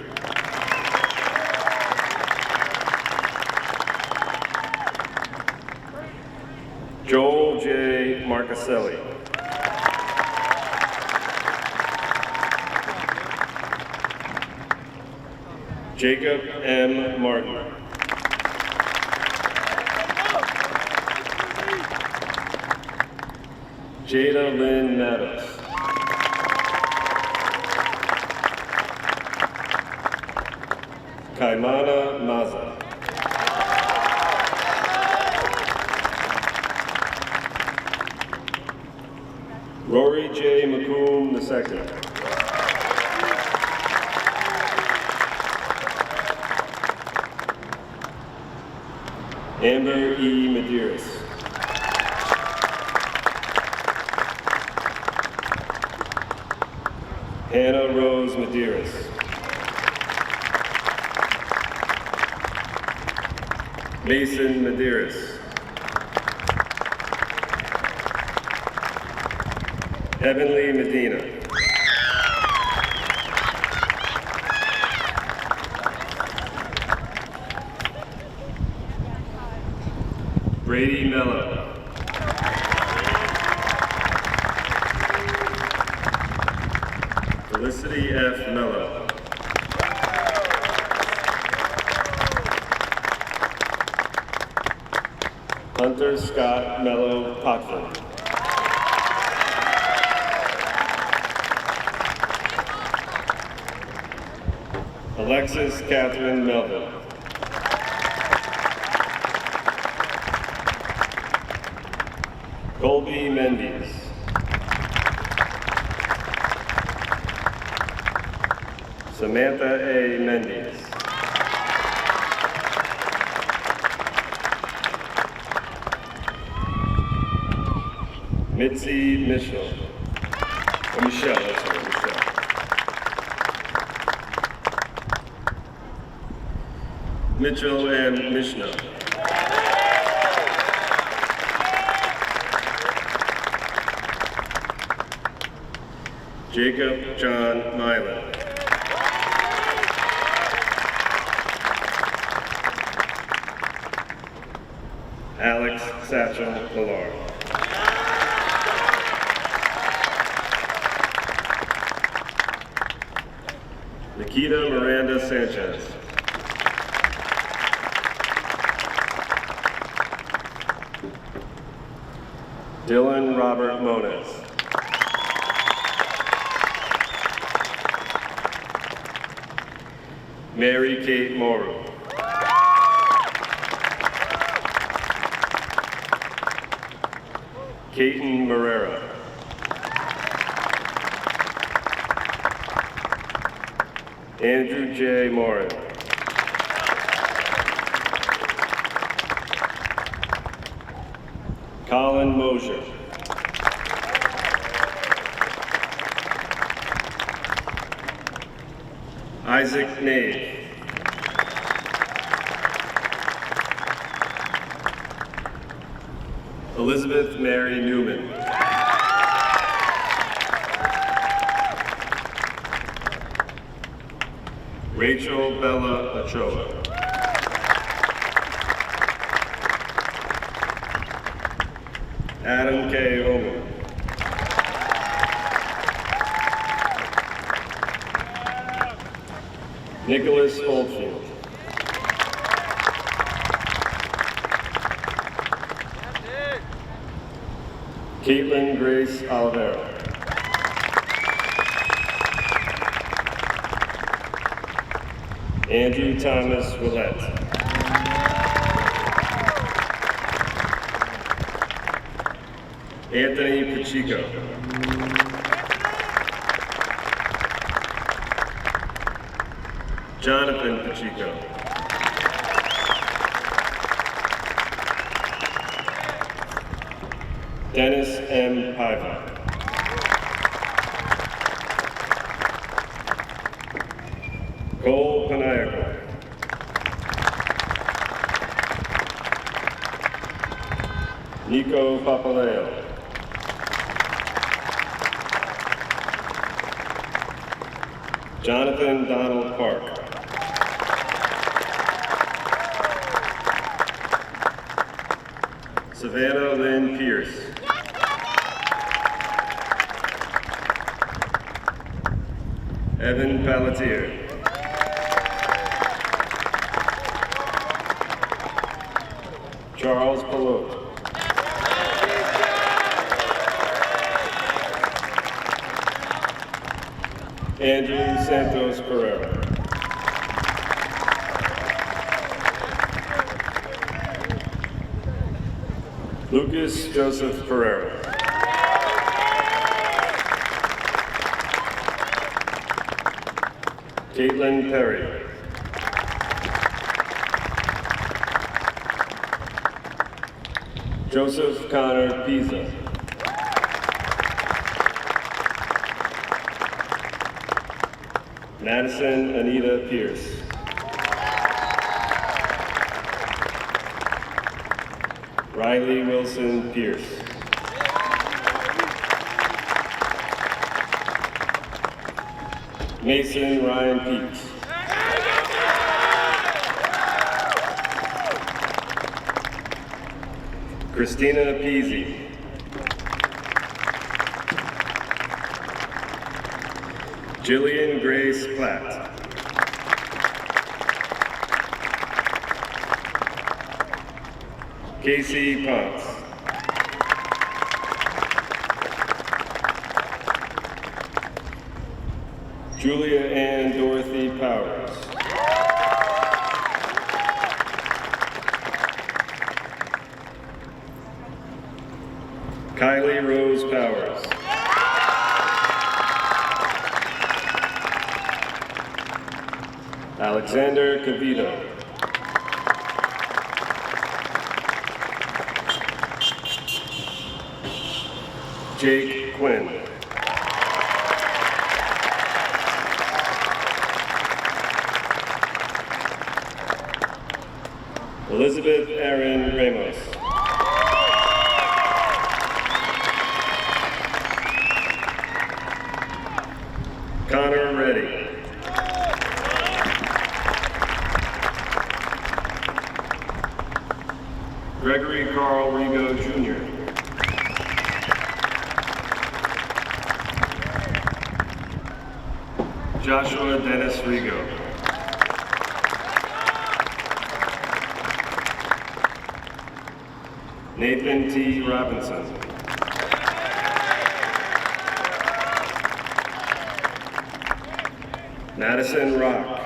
Joel J. Marcaselli. Jacob M. Martin. Jada Lynn Meadows. Kaimana Maza. Rory J. McComb II. Amber E. Medeiros. Hannah Rose Medeiros. Mason Medeiros. Heavenly Medina. Brady Mello. Felicity F. Mello. Hunter Scott Mello Potvin. Alexis Catherine Melvin. Colby Mendes. Samantha A. Mendes. Mitzi Mitchell. Or Michelle, that's right, Michelle. Mitchell and Mishna. Jacob John Mylan. Alex Satchel Millar. Nikita Miranda Sanchez. Dylan Robert Moniz. Mary Kate Morrow. Kaiten Marrera. Andrew J. Morin. Colin Mosier. Isaac Nave. Elizabeth Mary Newman. Rachel Bella Ochoa. Adam K. Oman. Nicholas Oldfield. Caitlin Grace Oliveira. Andrew Thomas Willett. Anthony Pacheco. Jonathan Pacheco. Dennis M. Paiva. Cole Panayago. Nico Papaleo. Jonathan Donald Park. Savannah Lynn Pierce. Evan Pelletier. Charles Pelot. Andrew Santos Pereira. Lucas Joseph Pereira. Caitlin Perry. Joseph Connor Pisa. Madison Anita Pierce. Riley Wilson Pierce. Mason Ryan Peaks. Christina Peasy. Jillian Grace Platt. Casey Ponce. Julia Ann Dorothy Powers. Kylie Rose Powers. Alexander Cavito. Jake Quinn. Elizabeth Erin Ramos. Connor Reddy. Gregory Carl Rigo Jr. Joshua Dennis Rigo. Nathan T. Robinson. Madison Rock.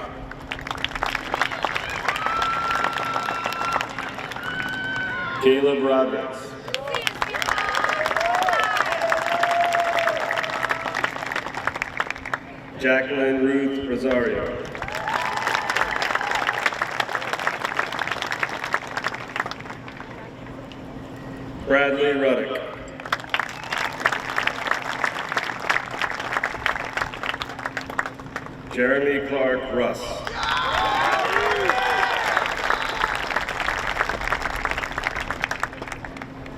Caleb Roberts. Jacqueline Ruth Rosario. Bradley Ruddick. Jeremy Clark Russ.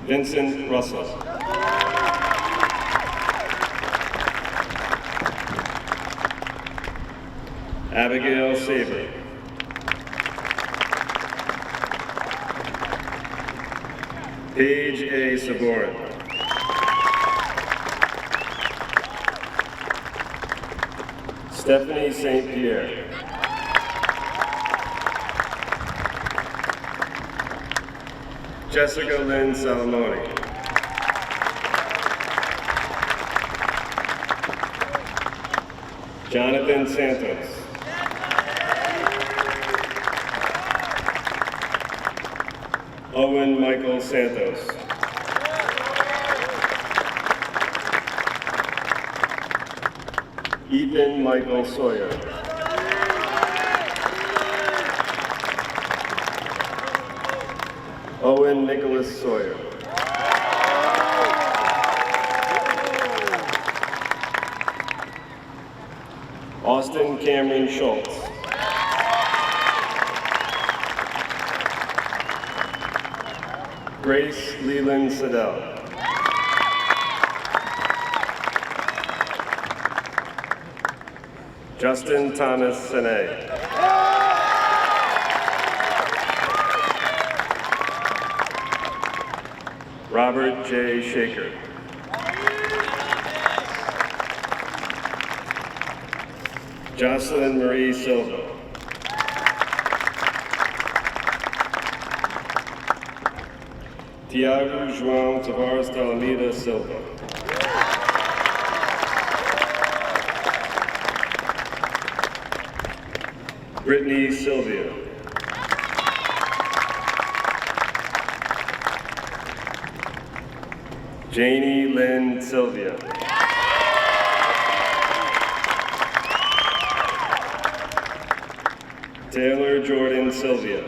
Vincent Russell. Abigail Saber. Paige A. Saborin. Stephanie St. Pierre. Jessica Lynn Salamoni. Jonathan Santos. Owen Michael Santos. Ethan Michael Sawyer. Owen Nicholas Sawyer. Austin Cameron Schultz. Grace Leland Siddell. Justin Thomas Sene. Robert J. Shaker. Jocelyn Marie Silva. Tiago João Tavares de Almeida Silva. Brittany Sylvia. Janie Lynn Sylvia. Taylor Jordan Sylvia.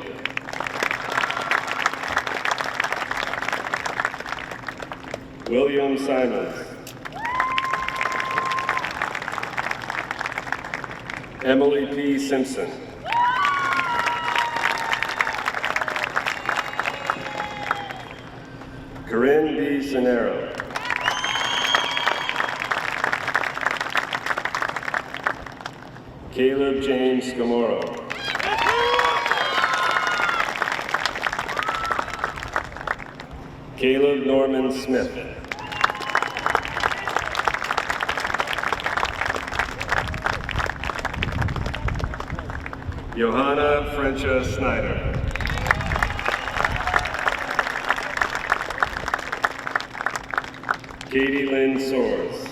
William Simons. Emily P. Simpson. Corinne B. Cenero. Caleb James Scamoro. Caleb Norman Smith. Johanna Frencha Snyder. Katie Lynn Soares.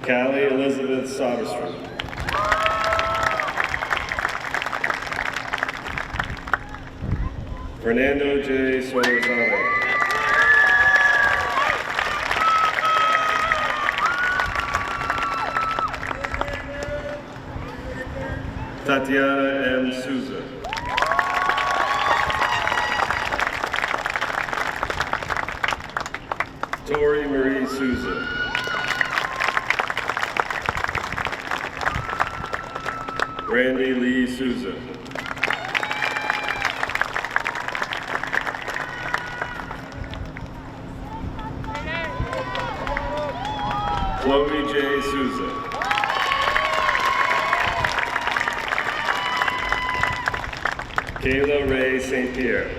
Callie Elizabeth Soderstrom. Fernando J. Solorzano. Tatiana M. Souza. Tori Marie Souza. Randy Lee Souza. Chloe J. Souza. Kayla Ray St. Pierre.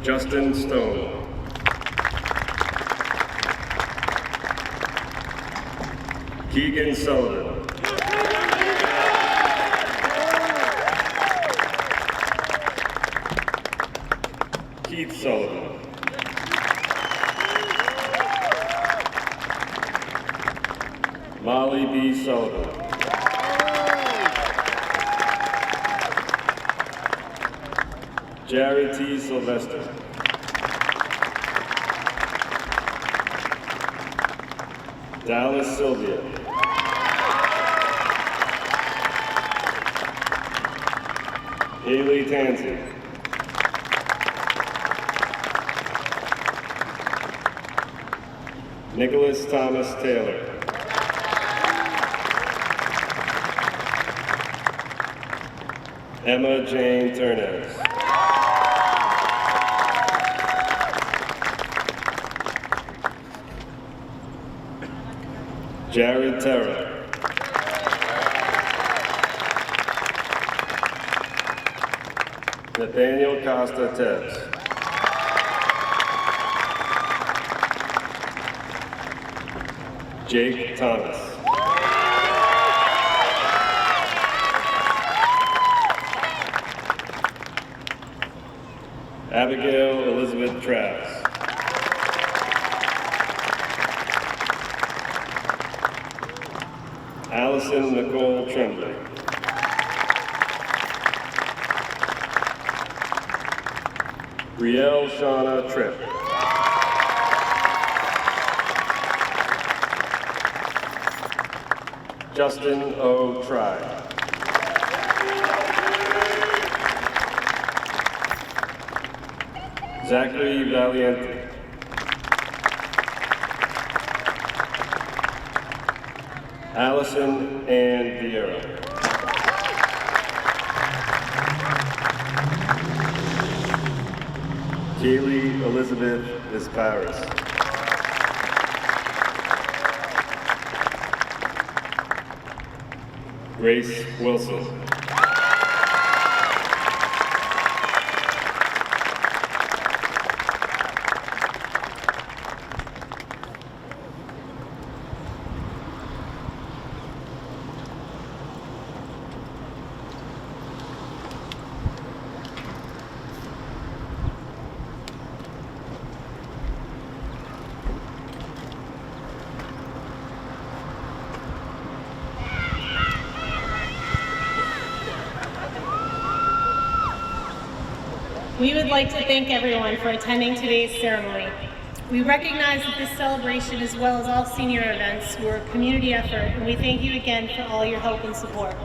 Justin Stone. Keegan Sullivan. Keith Sullivan. Molly B. Sullivan. Jared T. Sylvester. Dallas Sylvia. Haley Tansey. Nicholas Thomas Taylor. Emma Jane Turnez. Jared Terra. Nathaniel Costa Tebs. Jake Thomas. Abigail Elizabeth Travis. Allison Nicole Tremblay. Brielle Shauna Tripp. Justin O. Try. Zachary Valiente. Allison Ann Vieira. Kaylee Elizabeth Isparis. Grace Wilson. We would like to thank everyone for attending today's ceremony. We recognize that this celebration, as well as all senior events, were a community effort, and we thank you again for all your help and support.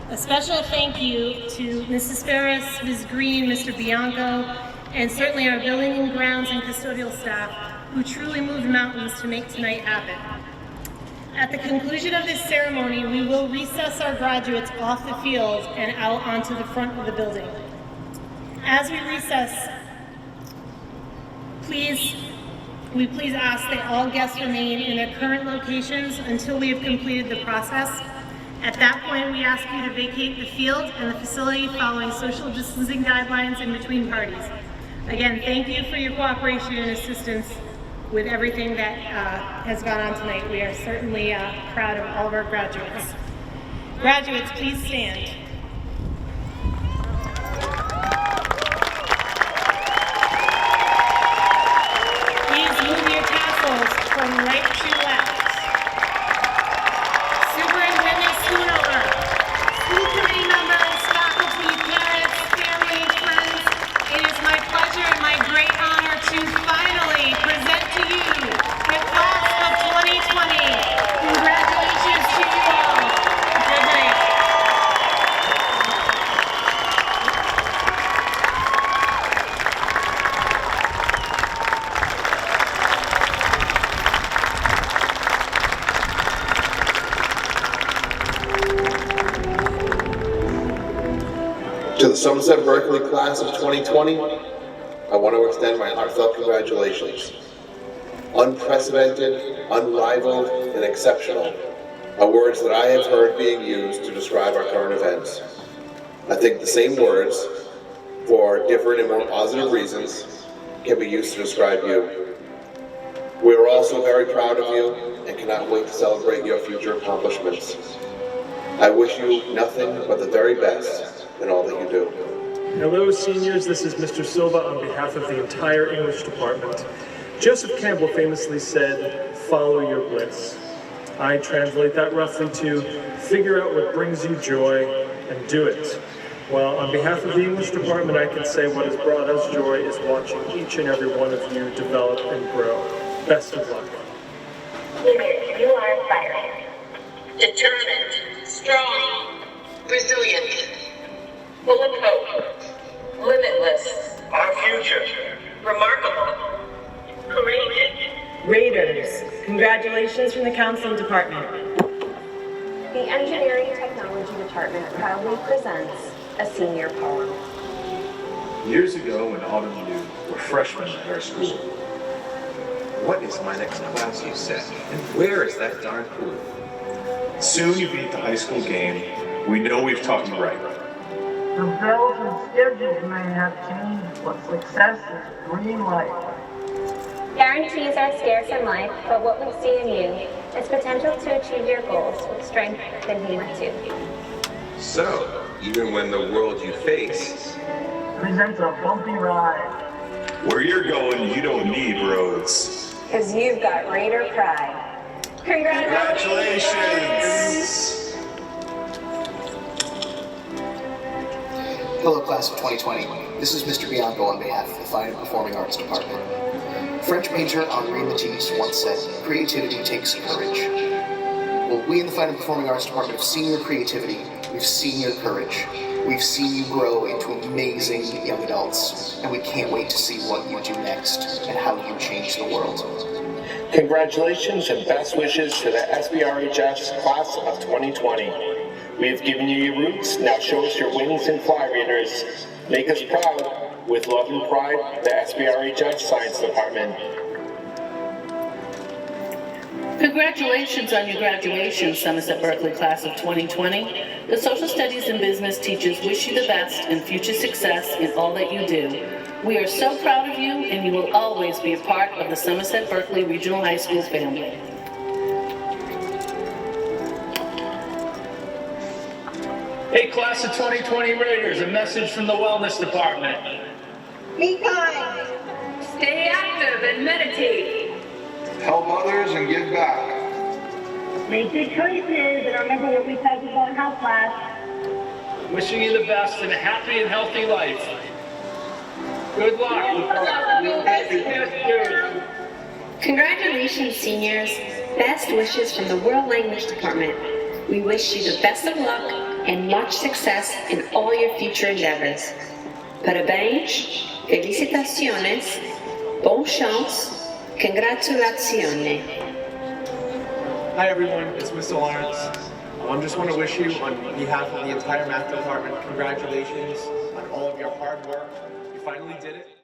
A special thank you to Mrs. Ferris, Ms. Green, Mr. Bianco, and certainly our building and grounds and custodial staff, who truly moved mountains to make tonight happen. At the conclusion of this ceremony, we will recess our graduates off the field and out onto the front of the building. As we recess, we please ask that all guests remain in their current locations until we have completed the process. At that point, we ask you to vacate the field and the facility following social distancing guidelines in between parties. Again, thank you for your cooperation and assistance with everything that has gone on tonight. We are certainly proud of all of our graduates. Graduates, please stand. From right to left. Superintendent Schoonover, school committee members, faculty, parents, family, friends, it is my pleasure and my great honor to finally present to you the class of 2020. Congratulations to you all. Good night. To the Somerset Berkley class of 2020, I want to extend my heartfelt congratulations. Unprecedented, unrivaled, and exceptional are words that I have heard being used to describe our current events. I think the same words, for different and more positive reasons, can be used to describe you. We are also very proud of you and cannot wait to celebrate your future accomplishments. I wish you nothing but the very best in all that you do. Hello seniors, this is Mr. Silva on behalf of the entire English department. Joseph Campbell famously said, "Follow your bliss." I translate that roughly to figure out what brings you joy and do it. Well, on behalf of the English department, I can say what has brought us joy is watching each and every one of you develop and grow. Best of luck. You are inspiring. Determined, strong, resilient, full of hope, limitless, our future, remarkable, courageous. Raiders, congratulations from the counseling department. The Engineering Technology Department proudly presents a senior poem. Years ago, when all of you were freshmen at our school, what is my next class, you said, and where is that darn pool? Soon you beat the high school game. We know we've taught you right. The bells and schedules may have changed, but success is green light. Guarantees are scarce in life, but what we see in you is potential to achieve your goals with strength and humor too. So, even when the world you face Presents a bumpy ride. Where you're going, you don't need roads. Because you've got Raider pride. Congratulations! Hello, class of 2020. This is Mr. Bianco on behalf of the Fine and Performing Arts Department. French major Henri Matisse once said, "Creativity takes courage." Well, we in the Fine and Performing Arts Department have seen your creativity, we've seen your courage. We've seen you grow into amazing young adults, and we can't wait to see what you do next and how you change the world. Congratulations and best wishes to the SBRHS class of 2020. We have given you your roots, now show us your wings and fly readers. Make us proud. With love and pride, the SBRHS Science Department. Congratulations on your graduation, Somerset Berkley class of 2020. The Social Studies and Business teachers wish you the best and future success in all that you do. We are so proud of you, and you will always be a part of the Somerset Berkley Regional High School family. Hey, class of 2020 Raiders, a message from the Wellness Department. Be kind. Stay active and meditate. Help others and give back. Make good choices and remember what we talked about in health class. Wishing you the best and a happy and healthy life. Good luck. Congratulations, seniors. Best wishes from the World Language Department. We wish you the best of luck and much success in all your future endeavors. Parabéns, felicitaciones, bonne chance, congratulazione. Hi everyone, it's Mr. Lawrence. I just want to wish you, on behalf of the entire math department, congratulations on all of your hard work. You finally did it.